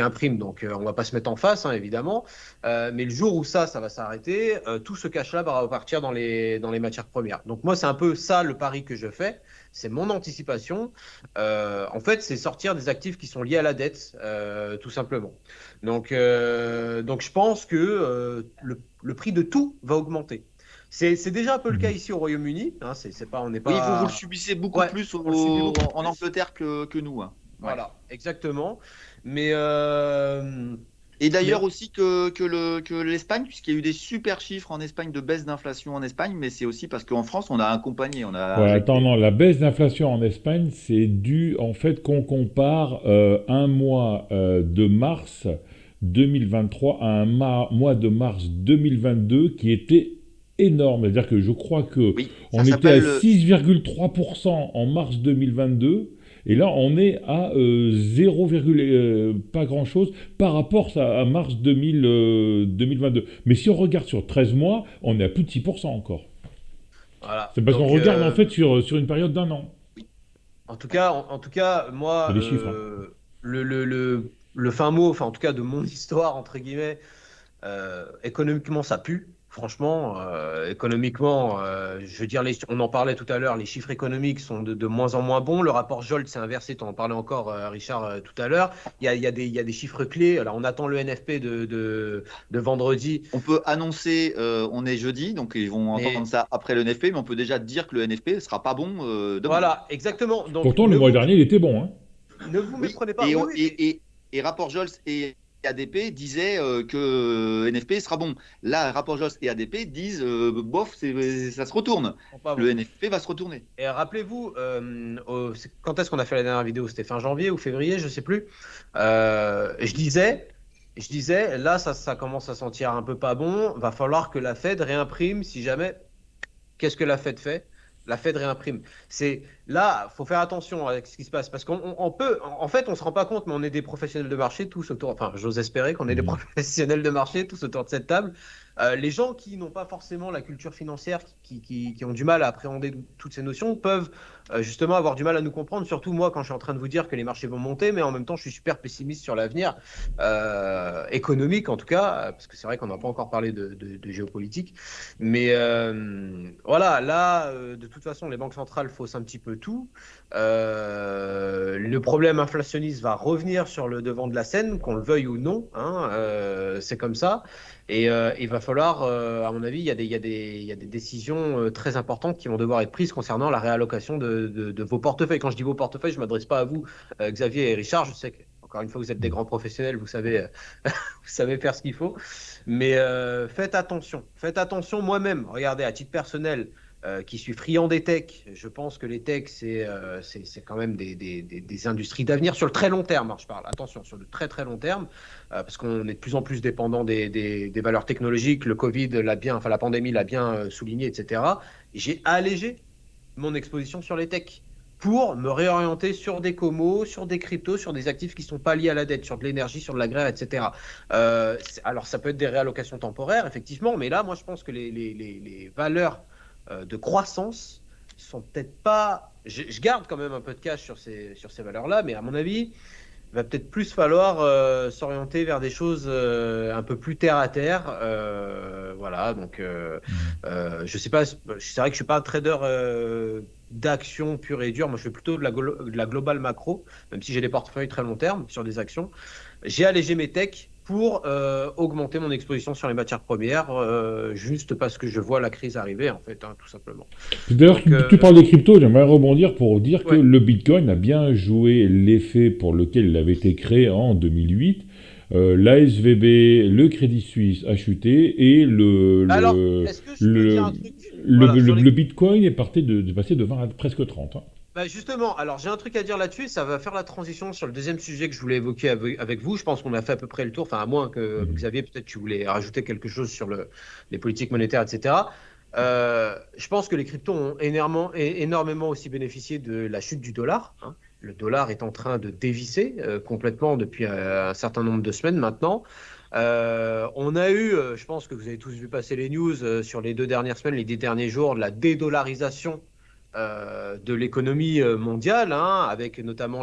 impriment. Donc, on ne va pas se mettre en face, hein, évidemment. Mais le jour où ça va s'arrêter, tout ce cash-là va repartir dans les matières premières. Donc, moi, c'est un peu ça le pari que je fais. C'est mon anticipation. En fait, c'est sortir des actifs qui sont liés à la dette, tout simplement. Donc, je pense que le prix de tout va augmenter. C'est déjà un peu le cas ici au Royaume-Uni. Hein, on n'est pas... Oui, vous le subissez beaucoup plus en Angleterre que nous. Hein. Ouais. Voilà, exactement. Mais et d'ailleurs aussi que l'Espagne, puisqu'il y a eu des super chiffres en Espagne de baisse d'inflation en Espagne, mais c'est aussi parce qu'en France, on a accompagné. La baisse d'inflation en Espagne, c'est dû en fait qu'on compare un mois de mars 2023 à un mois de mars 2022 qui était énorme. C'est-à-dire que je crois que on était à 6,3% en mars 2022 et là on est à 0, pas grand-chose par rapport à mars 2022. Mais si on regarde sur 13 mois, on est à plus de 6% encore. Voilà. C'est parce qu'on regarde en fait sur une période d'un an. En tout cas, moi, les chiffres, le fin mot, enfin en tout cas de mon histoire entre guillemets, économiquement ça pue. Franchement, économiquement, je veux dire, on en parlait tout à l'heure, les chiffres économiques sont de moins en moins bons. Le rapport Jolt s'est inversé, tu en parlais encore, Richard, tout à l'heure. Il y a des chiffres clés. Alors, on attend le NFP de vendredi. On peut annoncer, on est jeudi, donc ils vont entendre ça après le NFP, mais on peut déjà dire que le NFP ne sera pas bon demain. Voilà, exactement. Donc, pourtant, le mois dernier, il était bon. Hein. Ne vous méprenez pas. Et rapport Jolt et ADP disaient que NFP sera bon. Là, rapport Jost et ADP disent bof, ça se retourne. Le NFP va se retourner. Et rappelez-vous, quand est-ce qu'on a fait la dernière vidéo? C'était fin janvier ou février, je ne sais plus. Je disais, là, ça commence à sentir un peu pas bon. Va falloir que la Fed réimprime si jamais. Qu'est-ce que la Fed fait? La Fed réimprime. Là, faut faire attention avec ce qui se passe parce qu'on peut, en fait, on se rend pas compte, mais on est des professionnels de marché tous autour. Enfin, j'ose espérer qu'on est des professionnels de marché tous autour de cette table. Les gens qui n'ont pas forcément la culture financière, qui ont du mal à appréhender toutes ces notions, peuvent justement avoir du mal à nous comprendre. Surtout moi, quand je suis en train de vous dire que les marchés vont monter, mais en même temps, je suis super pessimiste sur l'avenir économique, en tout cas, parce que c'est vrai qu'on n'a pas encore parlé de géopolitique. Mais voilà, là, de toute façon, les banques centrales faussent un petit peu tout. Le problème inflationniste va revenir sur le devant de la scène, qu'on le veuille ou non. Hein, c'est comme ça. Et il va falloir, à mon avis, il y a des décisions très importantes qui vont devoir être prises concernant la réallocation de vos portefeuilles. Quand je dis vos portefeuilles, je ne m'adresse pas à vous, Xavier et Richard. Je sais que, encore une fois, vous êtes des grands professionnels, vous savez, vous savez faire ce qu'il faut. Mais faites attention. Faites attention moi-même. Regardez, à titre personnel, qui suis friand des techs, je pense que les techs, c'est quand même des industries d'avenir sur le très long terme. Hein, je parle, attention, sur le très très long terme, parce qu'on est de plus en plus dépendant des valeurs technologiques. Le Covid la pandémie l'a bien souligné, etc. J'ai allégé mon exposition sur les techs pour me réorienter sur des comos, sur des cryptos, sur des actifs qui ne sont pas liés à la dette, sur de l'énergie, sur de l'agraire, etc. Alors, ça peut être des réallocations temporaires, effectivement, mais là, moi, je pense que les valeurs de croissance sont peut-être pas... Je garde quand même un peu de cash sur ces valeurs-là, mais à mon avis, il va peut-être plus falloir s'orienter vers des choses un peu plus terre à terre. Voilà, donc je sais pas, c'est vrai que je suis pas un trader d'actions pure et dure. Moi, je fais plutôt de la globale macro, même si j'ai des portefeuilles très long terme sur des actions. J'ai allégé mes techs pour augmenter mon exposition sur les matières premières, juste parce que je vois la crise arriver, en fait, hein, tout simplement. D'ailleurs, tu parles des cryptos, j'aimerais rebondir pour dire que le Bitcoin a bien joué l'effet pour lequel il avait été créé en 2008. l'ASVB, le Crédit Suisse a chuté et Alors, est-ce que je peux dire un truc? Voilà, le Bitcoin est passé de 20 à presque 30. Hein. Bah justement, alors j'ai un truc à dire là-dessus, ça va faire la transition sur le deuxième sujet que je voulais évoquer avec vous. Je pense qu'on a fait à peu près le tour, enfin à moins que Xavier, peut-être tu voulais rajouter quelque chose sur les politiques monétaires, etc. Je pense que les cryptos ont énormément aussi bénéficié de la chute du dollar. Hein. Le dollar est en train de dévisser complètement depuis un certain nombre de semaines maintenant. On a eu, je pense que vous avez tous vu passer les news sur les 2 dernières semaines, les 10 derniers jours, de la dédollarisation de l'économie mondiale, hein, avec notamment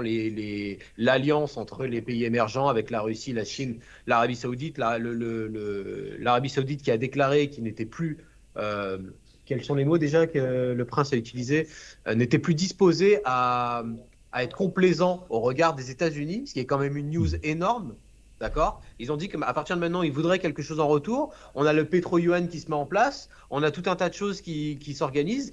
l'alliance entre les pays émergents, avec la Russie, la Chine, l'Arabie Saoudite, l'Arabie Saoudite qui a déclaré qu'il n'était plus, quels sont les mots déjà que le prince a utilisés, n'était plus disposé à être complaisant au regard des États-Unis, ce qui est quand même une news énorme. D'accord? Ils ont dit qu'à partir de maintenant, ils voudraient quelque chose en retour. On a le pétro-yuan qui se met en place. On a tout un tas de choses qui s'organisent.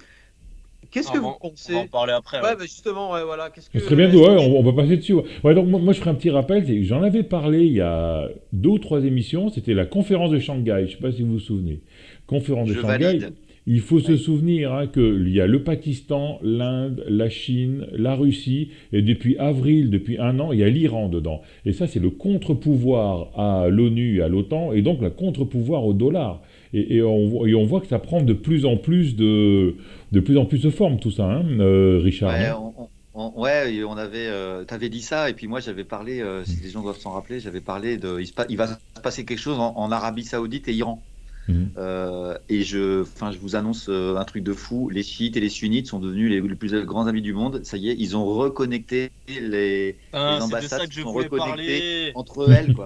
Qu'est-ce que vous pensez? On va en parler après. Ouais, bah justement, ouais, voilà. Qu'est-ce que... Ce serait bien, on va passer dessus. Ouais, donc moi je ferai un petit rappel, j'en avais parlé il y a 2 ou 3 émissions, c'était la conférence de Shanghai, je ne sais pas si vous vous souvenez. Conférence de Shanghai, valide. Il faut se souvenir hein, qu'il y a le Pakistan, l'Inde, la Chine, la Russie, et depuis avril, depuis 1 an, il y a l'Iran dedans. Et ça, c'est le contre-pouvoir à l'ONU et à l'OTAN, et donc le contre-pouvoir au dollar. Et on voit que ça prend de plus en plus de forme, tout ça, hein, Richard. Ouais, on avait, t'avais dit ça, et puis moi j'avais parlé, si les gens doivent s'en rappeler, j'avais parlé il va se passer quelque chose en Arabie Saoudite et Iran. Et je vous annonce un truc de fou. Les chiites et les sunnites sont devenus les plus grands amis du monde. Ça y est, ils ont reconnecté les ambassades, qui sont reconnectées entre elles, quoi.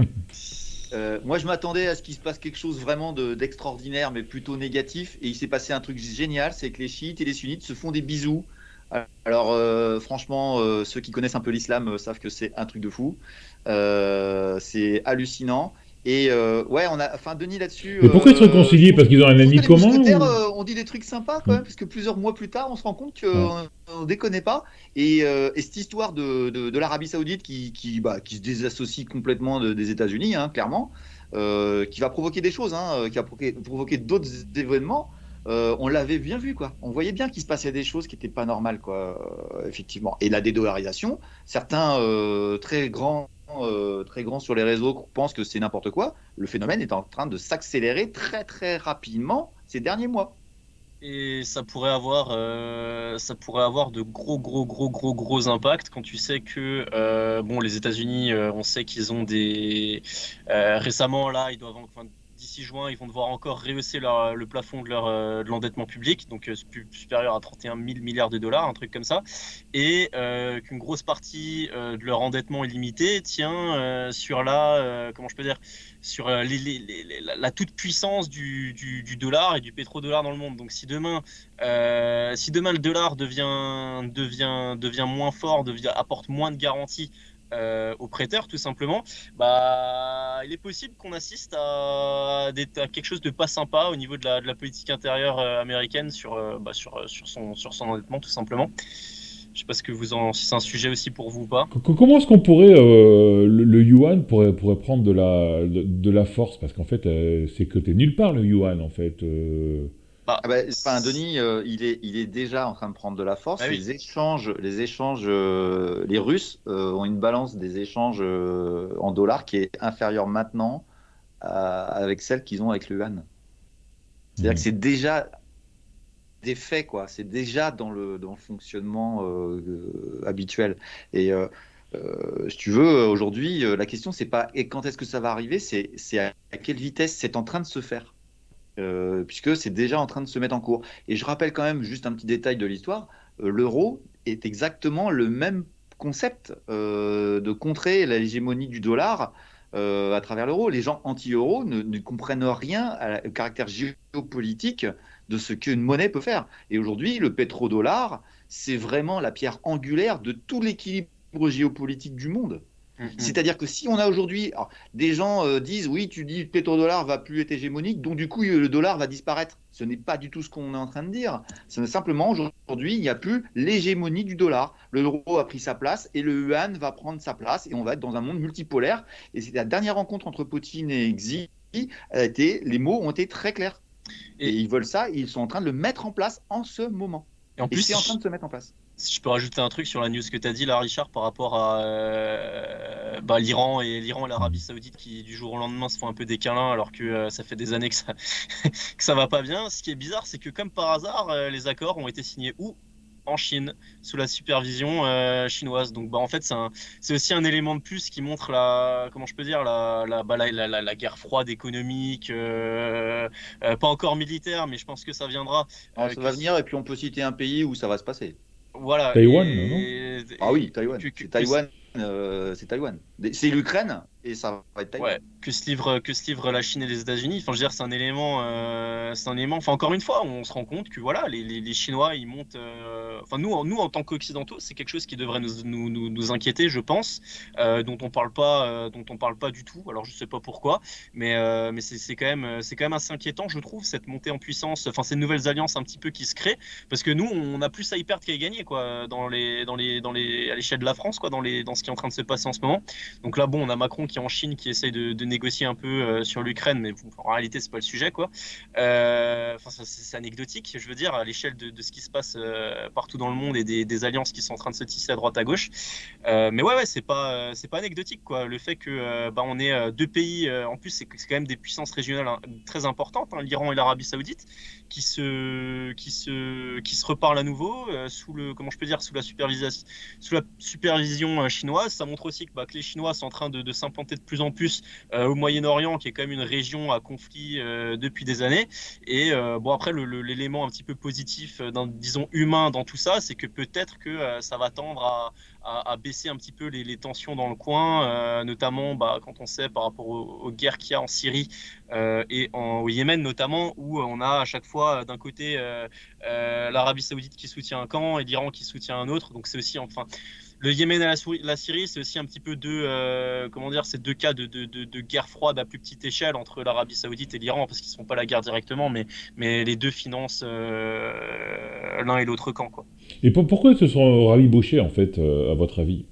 Moi, je m'attendais à ce qu'il se passe quelque chose vraiment d'extraordinaire, mais plutôt négatif. Et il s'est passé un truc génial, c'est que les chiites et les sunnites se font des bisous. Alors, franchement, ceux qui connaissent un peu l'islam savent que c'est un truc de fou. C'est hallucinant. Et ouais, Denis là-dessus. Mais pourquoi ils se réconcilient? Parce qu'ils ont un ennemi commun on dit des trucs sympas quand même, parce que plusieurs mois plus tard, on se rend compte qu'on ne déconne pas. Et cette histoire de l'Arabie Saoudite qui se désassocie complètement des États-Unis, hein, clairement, qui va provoquer des choses, hein, qui va provoquer d'autres événements. On l'avait bien vu, quoi. On voyait bien qu'il se passait des choses qui n'étaient pas normales, quoi, effectivement. Et la dédollarisation, certains très grands sur les réseaux pensent que c'est n'importe quoi. Le phénomène est en train de s'accélérer très très rapidement ces derniers mois. Et ça pourrait avoir de gros impacts quand tu sais que les États-Unis, on sait qu'ils ont récemment là, ils doivent d'ici juin, ils vont devoir encore rehausser le plafond de l'endettement public, donc supérieur à 31 000 milliards de dollars, un truc comme ça, et qu'une grosse partie de leur endettement illimité tient sur sur la toute-puissance du dollar et du pétrodollar dans le monde. Donc si demain le dollar devient moins fort, apporte moins de garanties aux prêteurs, tout simplement, il est possible qu'on assiste à quelque chose de pas sympa au niveau de la politique intérieure américaine sur son endettement, tout simplement. Je sais pas si c'est un sujet aussi pour vous ou pas. Comment est-ce qu'on pourrait le yuan pourrait prendre de la force, parce qu'en fait c'est coté nulle part le yuan en fait. Denis, il est déjà en train de prendre de la force. Oui. Les échanges, les Russes ont une balance des échanges en dollars qui est inférieure maintenant avec celle qu'ils ont avec le yuan. C'est-à-dire que c'est déjà des faits, quoi. C'est déjà dans le fonctionnement habituel. Et si tu veux, aujourd'hui, la question c'est pas quand est-ce que ça va arriver, c'est à quelle vitesse c'est en train de se faire. Puisque c'est déjà en train de se mettre en cours. Et je rappelle quand même juste un petit détail de l'histoire, l'euro est exactement le même concept de contrer l'hégémonie du dollar à travers l'euro. Les gens anti-euro ne comprennent rien au caractère géopolitique de ce qu'une monnaie peut faire. Et aujourd'hui, le pétrodollar, c'est vraiment la pierre angulaire de tout l'équilibre géopolitique du monde. C'est-à-dire que si on a aujourd'hui, alors, des gens disent oui, tu dis le pétrodollar va plus être hégémonique, donc du coup le dollar va disparaître. Ce n'est pas du tout ce qu'on est en train de dire. C'est simplement aujourd'hui il n'y a plus l'hégémonie du dollar. L'euro a pris sa place et le yuan va prendre sa place et on va être dans un monde multipolaire. Et c'est la dernière rencontre entre Poutine et Xi. Les mots ont été très clairs. Et ils veulent ça, ils sont en train de le mettre en place en ce moment. Et en plus, c'est en train de se mettre en place. Si je peux rajouter un truc sur la news que tu as dit là, Richard, par rapport à l'Iran et l'Arabie Saoudite qui du jour au lendemain se font un peu des câlins alors que ça fait des années que ça va pas bien. Ce qui est bizarre, c'est que comme par hasard, les accords ont été signés où? En Chine, sous la supervision chinoise. Donc en fait, c'est aussi un élément de plus qui montre la guerre froide économique, pas encore militaire, mais je pense que ça viendra. Ça va venir, et puis on peut citer un pays où ça va se passer. Voilà. Taïwan, non? Ah oui, Taïwan. C'est Taïwan. C'est l'Ukraine et ça va être Taïwan. Ouais, que se livrent la Chine et les États-Unis. Enfin, je veux dire, c'est un élément. Enfin, encore une fois, on se rend compte que voilà, les Chinois, ils montent. Enfin, nous, en tant qu'Occidentaux, c'est quelque chose qui devrait nous inquiéter, je pense, dont on parle pas du tout. Alors, je sais pas pourquoi, mais c'est quand même assez inquiétant, je trouve, cette montée en puissance. Enfin, ces nouvelles alliances un petit peu qui se créent, parce que nous, on a plus à y perdre qu'à y gagner, quoi, à l'échelle de la France, quoi, dans ce qui est en train de se passer en ce moment. Donc là, bon, on a Macron qui est en Chine, qui essaye de négocier un peu sur l'Ukraine, mais bon, en réalité, c'est pas le sujet, quoi. Enfin, c'est anecdotique, je veux dire, à l'échelle de ce qui se passe partout dans le monde et des alliances qui sont en train de se tisser à droite à gauche. Mais ouais, c'est pas anecdotique, quoi. Le fait que on ait deux pays, en plus, c'est quand même des puissances régionales très importantes, hein, l'Iran et l'Arabie Saoudite, qui se reparlent à nouveau sous la supervision chinoise. Ça montre aussi que les Chinois sont en train de s'implanter de plus en plus au Moyen-Orient, qui est quand même une région à conflit depuis des années. Et après, l'élément un petit peu positif, disons humain dans tout ça, c'est que peut-être que ça va tendre à baisser un petit peu les tensions dans le coin, notamment quand on sait par rapport aux guerres qu'il y a en Syrie et au Yémen notamment, où on a à chaque fois d'un côté l'Arabie Saoudite qui soutient un camp et l'Iran qui soutient un autre. Donc c'est aussi, enfin, le Yémen et la Syrie, c'est aussi un petit peu ces deux cas de guerre froide à plus petite échelle entre l'Arabie Saoudite et l'Iran, parce qu'ils ne font pas la guerre directement, mais les deux financent l'un et l'autre camp, quoi. Et pourquoi ils se sont rabibochés, en fait, à votre avis?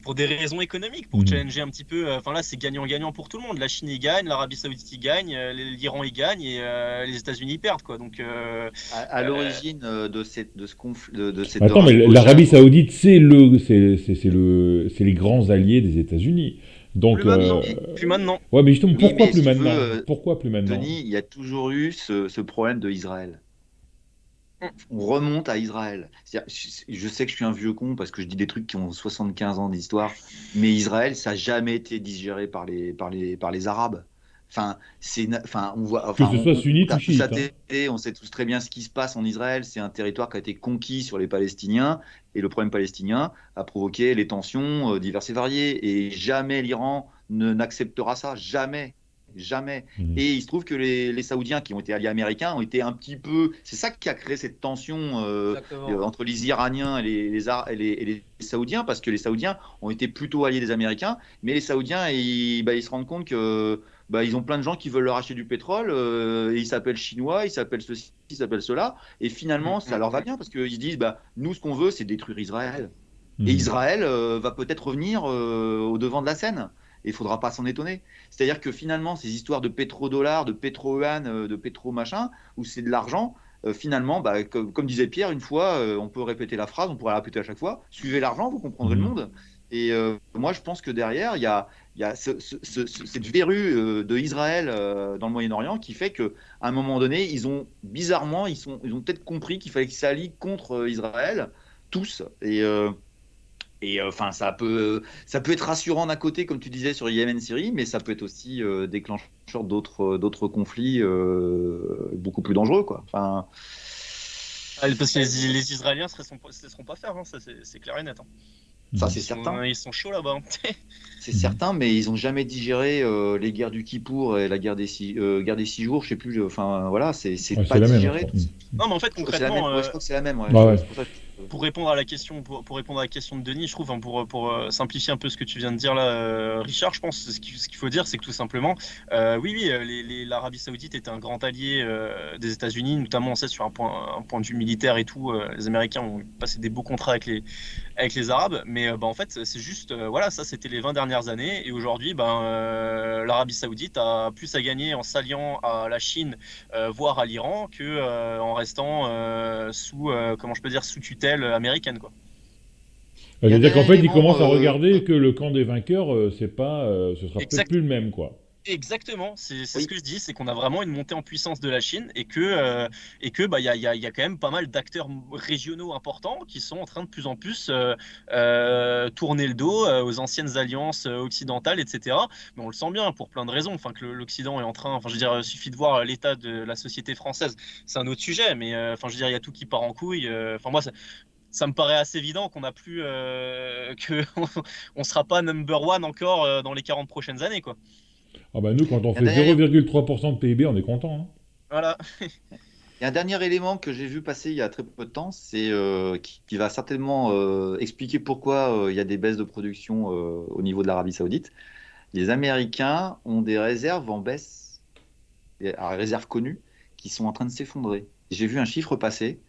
Pour des raisons économiques, pour challenger un petit peu. Enfin là, c'est gagnant-gagnant pour tout le monde. La Chine y gagne, l'Arabie Saoudite y gagne, l'Iran y gagne et les États-Unis y perdent, quoi. Donc à l'origine de ce conflit, de cette. Attends, mais l'Arabie Saoudite, c'est les grands alliés des États-Unis. Donc, plus maintenant. Ouais, mais justement, pourquoi plus si maintenant? Pourquoi plus maintenant? Denis, il y a toujours eu ce problème de Israël. On remonte à Israël. Je sais que je suis un vieux con parce que je dis des trucs qui ont 75 ans d'histoire, mais Israël, ça n'a jamais été digéré par les Arabes. On voit. Que ce soit sunnite ou chiite. On sait tous très bien ce qui se passe en Israël. C'est un territoire qui a été conquis sur les Palestiniens, et le problème palestinien a provoqué les tensions diverses et variées. Et jamais l'Iran n'acceptera ça. Jamais. Jamais. Et il se trouve que les Saoudiens qui ont été alliés américains ont été un petit peu. C'est ça qui a créé cette tension entre les Iraniens et les Saoudiens, parce que les Saoudiens ont été plutôt alliés des Américains, mais les Saoudiens ils se rendent compte que ils ont plein de gens qui veulent leur acheter du pétrole, et ils s'appellent chinois, ils s'appellent ceci, ils s'appellent cela, et finalement ça leur va bien parce qu'ils se disent nous ce qu'on veut c'est détruire Israël. Et Israël va peut-être revenir au devant de la scène. Et il ne faudra pas s'en étonner. C'est-à-dire que finalement, ces histoires de pétrodollar, de pétro-yuan, de pétro-machin, où c'est de l'argent, finalement, comme disait Pierre, une fois, on peut répéter la phrase, on pourrait la répéter à chaque fois, suivez l'argent, vous comprendrez le monde. Et moi, je pense que derrière, il y a cette verrue de Israël dans le Moyen-Orient qui fait qu'à un moment donné, ils ont peut-être compris qu'il fallait qu'ils s'allient contre Israël, tous. Et enfin, ça peut être rassurant d'un côté, comme tu disais, sur Yémen-Syrie, mais ça peut être aussi déclencheur d'autres conflits beaucoup plus dangereux, quoi. Enfin... Parce que les Israéliens ne se laisseront pas faire, hein, ça c'est clair et net. Hein. Ça, c'est certain. Ils sont chauds là-bas. C'est certain, mais ils n'ont jamais digéré les guerres du Kippour et la guerre des 6 jours, je sais plus. Enfin, voilà, c'est pas digéré. Non, mais en fait, concrètement. Je crois que c'est la même. Ouais. Ouais. pour répondre à la question, pour répondre à la question de Denis, je trouve, hein, pour simplifier un peu ce que tu viens de dire là, Richard, je pense ce qu'il faut dire, c'est que tout simplement, oui, l'Arabie Saoudite était un grand allié des États-Unis, notamment on sait sur un point de vue militaire et tout. Les Américains ont passé des beaux contrats avec les Arabes, mais en fait, c'est juste, voilà, ça c'était les 20 dernières années, et aujourd'hui, l'Arabie Saoudite a plus à gagner en s'alliant à la Chine, voire à l'Iran, que en restant sous, comment je peux dire, sous tutelle américaine, quoi. C'est-à-dire qu'en fait, ils commencent à regarder que le camp des vainqueurs, ce sera peut-être plus le même, quoi. Exactement, c'est Oui. ce que je dis, c'est qu'on a vraiment une montée en puissance de la Chine et que y a quand même pas mal d'acteurs régionaux importants qui sont en train de plus en plus tourner le dos aux anciennes alliances occidentales, etc. Mais on le sent bien pour plein de raisons. Enfin, que l'Occident est en train, enfin, je veux dire, il suffit de voir l'état de la société française. C'est un autre sujet, mais enfin, je veux dire, il y a tout qui part en couille. Enfin, moi, ça me paraît assez évident qu'on n'a plus, que on sera pas number one encore dans les 40 prochaines années, quoi. Ah bah nous, quand on Il y a fait derrière- 0,3% de PIB, on est content, hein. Voilà. il y a un dernier élément que j'ai vu passer il y a très peu de temps, c'est qui va certainement expliquer pourquoi il y a des baisses de production au niveau de l'Arabie Saoudite. Les Américains ont des réserves en baisse, des réserves connues, qui sont en train de s'effondrer. J'ai vu un chiffre passer,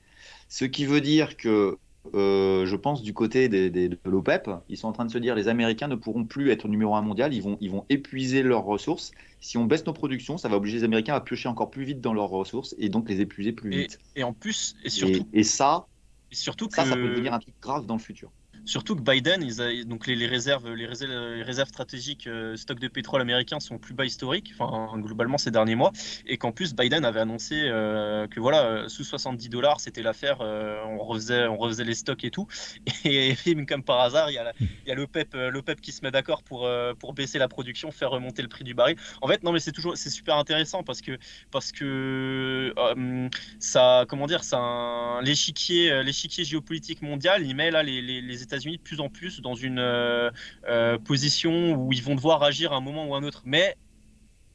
ce qui veut dire que je pense du côté de l'OPEP, ils sont en train de se dire les Américains ne pourront plus être numéro un mondial, ils vont épuiser leurs ressources. Si on baisse nos productions, ça va obliger les Américains à piocher encore plus vite dans leurs ressources et donc les épuiser plus vite. Et en plus, et surtout, Et ça que peut devenir un truc grave dans le futur. Surtout que Biden, donc les réserves stratégiques, stocks de pétrole américains sont plus bas historiques, enfin globalement ces derniers mois, et qu'en plus Biden avait annoncé que voilà, sous $70 c'était l'affaire, on refaisait les stocks et tout, et comme par hasard il y a l'OPEP qui se met d'accord pour baisser la production, faire remonter le prix du baril. En fait non mais c'est super intéressant parce que ça, comment dire, l'échiquier géopolitique mondial, il met là les États-Unis de plus en plus dans une position où ils vont devoir agir à un moment ou à un autre. Mais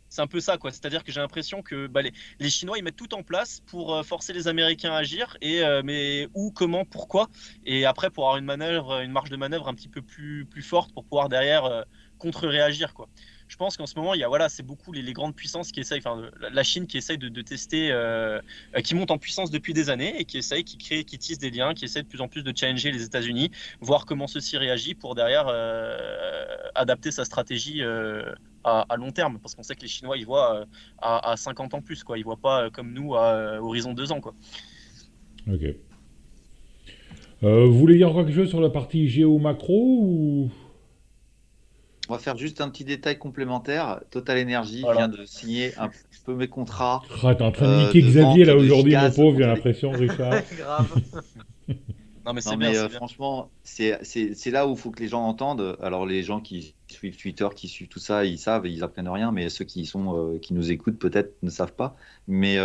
c'est un peu ça, quoi. C'est-à-dire que j'ai l'impression que les Chinois, ils mettent tout en place pour forcer les Américains à agir, mais où, comment, pourquoi, et après pour avoir une marge de manœuvre un petit peu plus forte pour pouvoir derrière contre-réagir, quoi. Je pense qu'en ce moment, c'est beaucoup les grandes puissances qui essayent, enfin la Chine qui essaye de tester, qui monte en puissance depuis des années et qui tisse des liens, qui essaie de plus en plus de challenger les États-Unis, voir comment ceux-ci réagissent pour derrière adapter sa stratégie à long terme, parce qu'on sait que les Chinois ils voient à 50 ans plus, quoi. Ils voient pas comme nous à horizon 2 ans, quoi. Ok. Vous voulez dire encore quelque chose sur la partie géo-macro ou... On va faire juste un petit détail complémentaire. Total Energy Voilà. vient de signer un peu mes contrats. Ah, t'es en train de niquer Xavier là vente de aujourd'hui, mon gaz pauvre, j'ai contre les- l'impression, Richard. Grave. Non mais c'est Non, bien, mais c'est bien. franchement, c'est là où il faut que les gens entendent. Alors, les gens qui suivent Twitter, qui suivent tout ça, ils savent, ils apprennent rien, mais ceux qui nous écoutent peut-être ne savent pas. Mais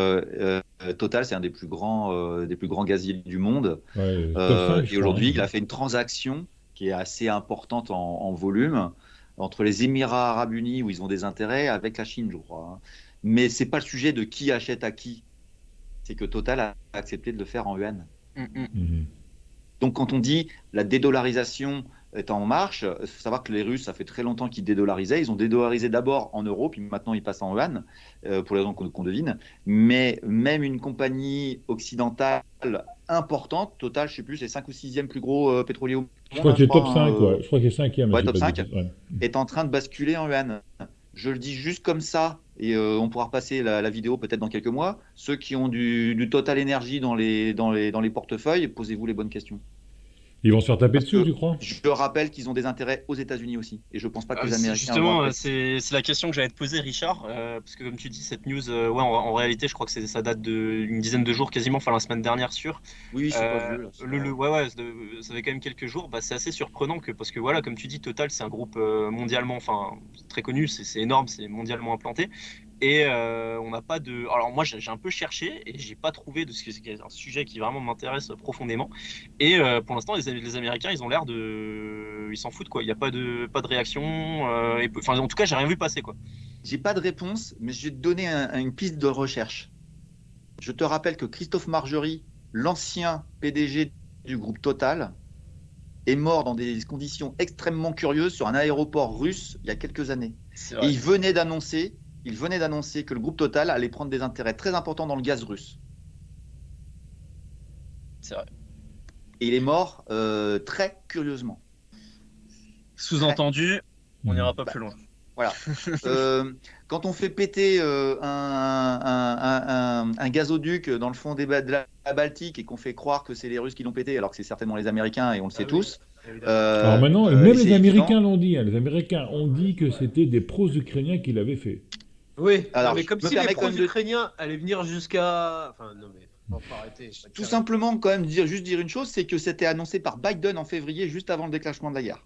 Total, c'est un des plus grands gaziers du monde. Ouais, top 5, je Et aujourd'hui, crois, il hein. a fait une transaction qui est assez importante en volume entre les Émirats Arabes Unis, où ils ont des intérêts, avec la Chine, je crois, hein. Mais c'est pas le sujet de qui achète à qui. C'est que Total a accepté de le faire en yuan. Mhm. Donc, quand on dit la dédollarisation est en marche, il faut savoir que les Russes, ça fait très longtemps qu'ils dédollarisaient. Ils ont dédollarisé d'abord en euros, puis maintenant ils passent en yuan, pour les raisons qu'on devine. Mais même une compagnie occidentale importante, Total, je ne sais plus, c'est 5 ou 6e plus gros pétrolier au monde, Je crois que c'est top 5, hein, ouais. Je crois qu'il est 5e. ouais, si top pas de 5. bêtises, ouais. est en train de basculer en yuan. Je le dis juste comme ça, et on pourra repasser la vidéo peut-être dans quelques mois. Ceux qui ont du Total Energy dans les portefeuilles, posez-vous les bonnes questions. Ils vont se faire taper Parce dessus, que tu crois? je rappelle qu'ils ont des intérêts aux États-Unis aussi. Et je pense pas que les Américains. Justement, c'est la question que j'allais te poser, Richard, parce que comme tu dis, cette news, en réalité, je crois que ça date d'une dizaine de jours quasiment, enfin la semaine dernière sûr. Oui, c'est pas vieux. Là, Ça fait quand même quelques jours. C'est assez surprenant parce que voilà, comme tu dis, Total, c'est un groupe mondialement, enfin très connu, c'est énorme, c'est mondialement implanté. Et on n'a pas de. Alors moi j'ai un peu cherché et j'ai pas trouvé c'est un sujet qui vraiment m'intéresse profondément. Et pour l'instant les Américains ils ont l'air ils s'en foutent, quoi. Il n'y a pas de réaction. Enfin en tout cas j'ai rien vu passer, quoi. j'ai pas de réponse, mais je vais te donner une piste de recherche. Je te rappelle que Christophe Margerie, l'ancien PDG du groupe Total est mort dans des conditions extrêmement curieuses sur un aéroport russe il y a quelques années. Et il venait d'annoncer que le groupe Total allait prendre des intérêts très importants dans le gaz russe. C'est vrai. Et il est mort très curieusement. Sous-entendu, on n'ira pas plus loin. Voilà. Quand on fait péter un gazoduc dans le fond de la Baltique et qu'on fait croire que c'est les Russes qui l'ont pété, alors que c'est certainement les Américains et on le sait tous. Alors maintenant, même les Américains l'ont dit. Les Américains ont dit que c'était des pro-ukrainiens qui l'avaient fait. Oui, alors, mais comme si les pro-ukrainiens allaient venir jusqu'à... Enfin, non mais... Faut arrêter, tout simplement, quand même, dire une chose, c'est que c'était annoncé par Biden en février, juste avant le déclenchement de la guerre.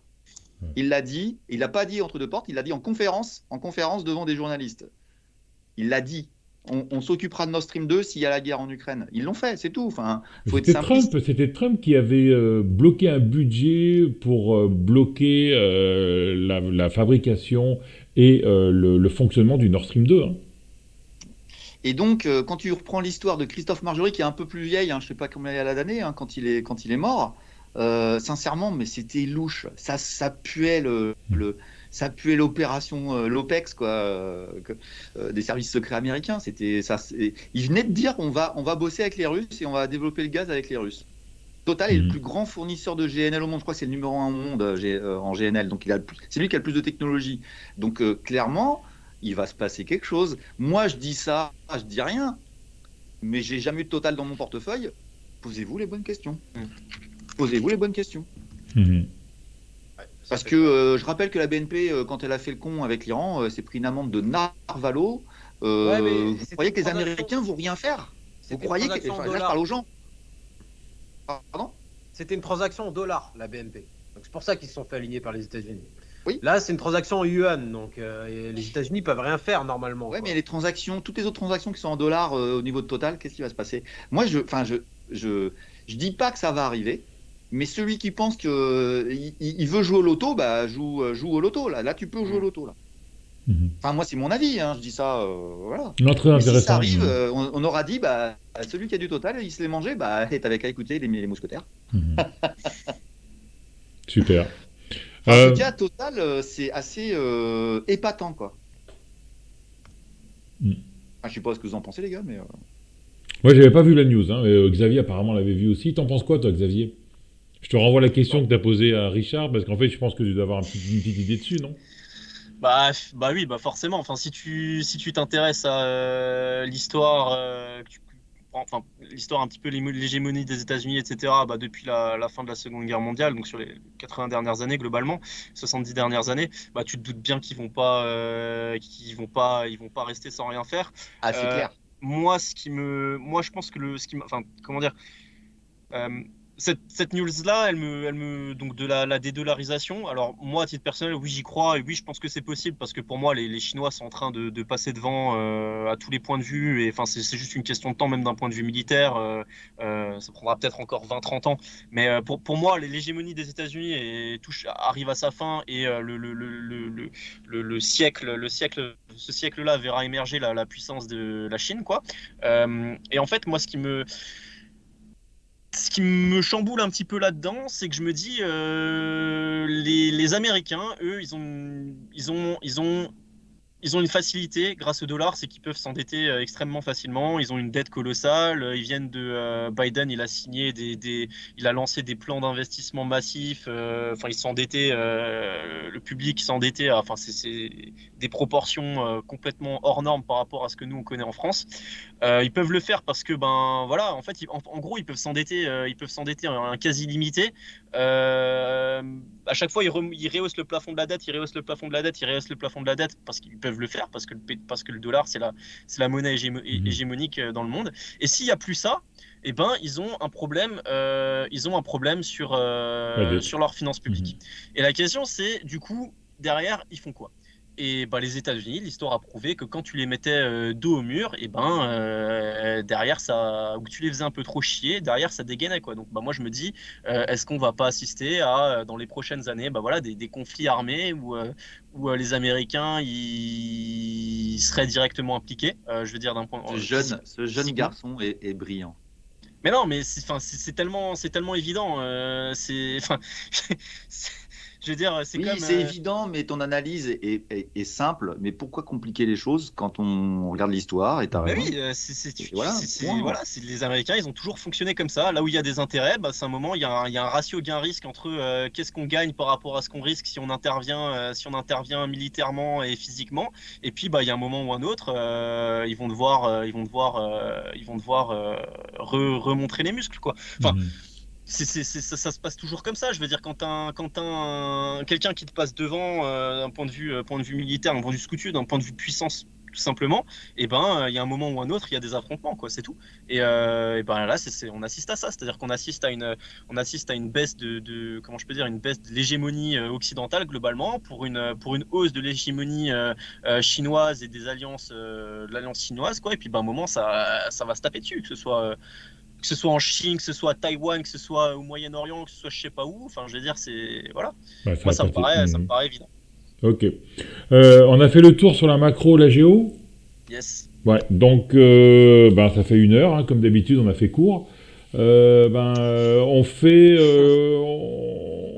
Il l'a dit, il l'a pas dit entre deux portes, il l'a dit en conférence devant des journalistes. Il l'a dit. On s'occupera de Nord Stream 2 s'il y a la guerre en Ukraine. Ils l'ont fait, c'est tout. Enfin, c'était Trump qui avait bloqué un budget pour bloquer la fabrication et le fonctionnement du Nord Stream 2. Hein. Et donc, quand tu reprends l'histoire de Christophe Marjorie, qui est un peu plus vieille, je ne sais pas combien il y a d'années, quand il est mort, sincèrement, mais c'était louche. Ça puait ça puait l'opération l'OPEX, quoi, des services secrets américains. Il venait de dire on va bosser avec les Russes et on va développer le gaz avec les Russes. Total est le plus grand fournisseur de GNL au monde. Je crois que c'est le numéro 1 au monde en GNL. Donc c'est lui qui a le plus de technologie. Donc clairement, il va se passer quelque chose. Moi, je dis ça, je dis rien, mais j'ai jamais eu de Total dans mon portefeuille. Posez-vous les bonnes questions. Posez-vous les bonnes questions. Parce que je rappelle que la BNP, quand elle a fait le con avec l'Iran, s'est pris une amende de narvalo. Vous croyez que les Américains vont rien faire? Vous croyez que... Enfin, là, je parle aux gens. Pardon? C'était une transaction en dollars, la BNP. Donc c'est pour ça qu'ils se sont fait aligner par les États-Unis. Oui. Là, c'est une transaction en yuan, donc les États-Unis peuvent rien faire normalement. Ouais, mais les transactions, toutes les autres transactions qui sont en dollars au niveau de Total, qu'est-ce qui va se passer? Moi, je dis pas que ça va arriver, mais celui qui pense que il veut jouer au loto, bah joue au loto. Là, tu peux jouer au loto là. Enfin, moi, c'est mon avis. Hein, je dis ça, voilà. Non, très intéressant. Si ça arrive, on aura dit, bah celui qui a du Total, il se l'est mangé, bah t'avais qu'à écouter les mousquetaires. Super. En tout cas, Total, c'est assez épatant, quoi. Je sais pas ce que vous en pensez, les gars, mais... Moi, j'avais pas vu la news, hein, mais Xavier apparemment l'avait vu aussi. T'en penses quoi, toi, Xavier? Je te renvoie la question que tu as posée à Richard, parce qu'en fait, je pense que tu dois avoir une petite idée dessus, non? Bah oui, bah forcément. Enfin, si tu t'intéresses à l'histoire, enfin l'histoire un petit peu l'hégémonie des États-Unis, etc. Bah, depuis la fin de la Seconde Guerre mondiale, donc sur les 80 dernières années globalement, 70 dernières années, bah tu te doutes bien qu'ils vont pas rester sans rien faire. Ah, c'est clair. Moi, je pense que enfin, comment dire. Cette news-là, donc de la dédollarisation. Alors moi, à titre personnel, oui, j'y crois et oui, je pense que c'est possible parce que pour moi, les Chinois sont en train de passer devant à tous les points de vue. Et enfin, c'est juste une question de temps, même d'un point de vue militaire. Ça prendra peut-être encore 20-30 ans. Mais pour moi, l'hégémonie des États-Unis arrive à sa fin et ce siècle-là verra émerger la puissance de la Chine, quoi. Et en fait, moi, ce qui me chamboule un petit peu là-dedans, c'est que je me dis, les Américains, eux, ils ont une facilité grâce au dollar, c'est qu'ils peuvent s'endetter extrêmement facilement. Ils ont une dette colossale. Ils viennent de Biden, il a signé il a lancé des plans d'investissement massifs. Enfin, ils s'endettaient, le public s'endettait. Enfin, c'est des proportions complètement hors normes par rapport à ce que nous on connaît en France. Ils peuvent le faire parce que ben voilà, en fait, en gros, ils peuvent s'endetter un quasi limité. À chaque fois, ils rehaussent le plafond de la dette, ils rehaussent le plafond de la dette, ils rehaussent le plafond de la dette parce qu'ils peuvent le faire, parce que le dollar, c'est la monnaie hégémonique dans le monde. Et s'il n'y a plus ça, eh ben, ils ont un problème sur leurs finances publiques. Et la question, c'est, du coup, derrière, ils font quoi? Et bah, les États-Unis, l'histoire a prouvé que quand tu les mettais dos au mur, et ben derrière ça, ou que tu les faisais un peu trop chier, derrière ça dégainait, quoi. Donc bah moi je me dis, est-ce qu'on va pas assister à dans les prochaines années, bah voilà, des conflits armés où les Américains ils seraient directement impliqués, je veux dire d'un point. Ce jeune garçon est brillant. Mais non, mais c'est tellement évident. C'est- je veux dire, c'est Oui, comme. c'est évident, mais ton analyse est simple. Mais pourquoi compliquer les choses quand on regarde l'histoire? Et tu as Mais raison. oui, Et voilà, point. voilà, les Américains, ils ont toujours fonctionné comme ça. Là où il y a des intérêts, bah, c'est un moment, il y a un ratio gain-risque entre qu'est-ce qu'on gagne par rapport à ce qu'on risque si on intervient militairement et physiquement. Et puis, bah, il y a un moment ou un autre, ils vont devoir remontrer les muscles, quoi. Enfin, Mhm. ça se passe toujours comme ça. Je veux dire, quelqu'un qui te passe devant d'un point de vue militaire, d'un point de vue scout, d'un point de vue puissance, tout simplement, et ben il y a un moment ou un autre, il y a des affrontements, quoi, c'est tout. Et ben là, on assiste à ça, c'est-à-dire on assiste à une baisse comment je peux dire, une baisse de l'hégémonie occidentale globalement pour une hausse de l'hégémonie chinoise et des alliances, de l'alliance chinoise, quoi. Et puis ben, à un moment, ça va se taper dessus, que ce soit en Chine, que ce soit à Taïwan, que ce soit au Moyen-Orient, que ce soit je sais pas où. Enfin, je veux dire, c'est voilà. Ouais, ça Moi, va passer. ça me Mhm. paraît évident. Ok. On a fait le tour sur la macro, la géo. Yes. Ouais, donc ben, ça fait 1 heure, hein, comme d'habitude, on a fait court.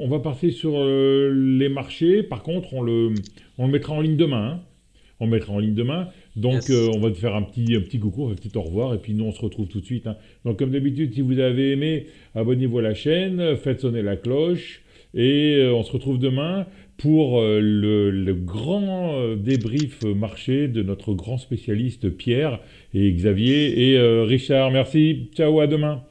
On va passer sur les marchés. Par contre, on le mettra en ligne demain, hein. On le mettra en ligne demain. Donc, Yes. on va te faire un petit coucou, un petit au revoir, et puis nous, on se retrouve tout de suite, hein. Donc, comme d'habitude, si vous avez aimé, abonnez-vous à la chaîne, faites sonner la cloche, et on se retrouve demain pour le grand débrief marché de notre grand spécialiste Pierre et Xavier et Richard. Merci, ciao, à demain.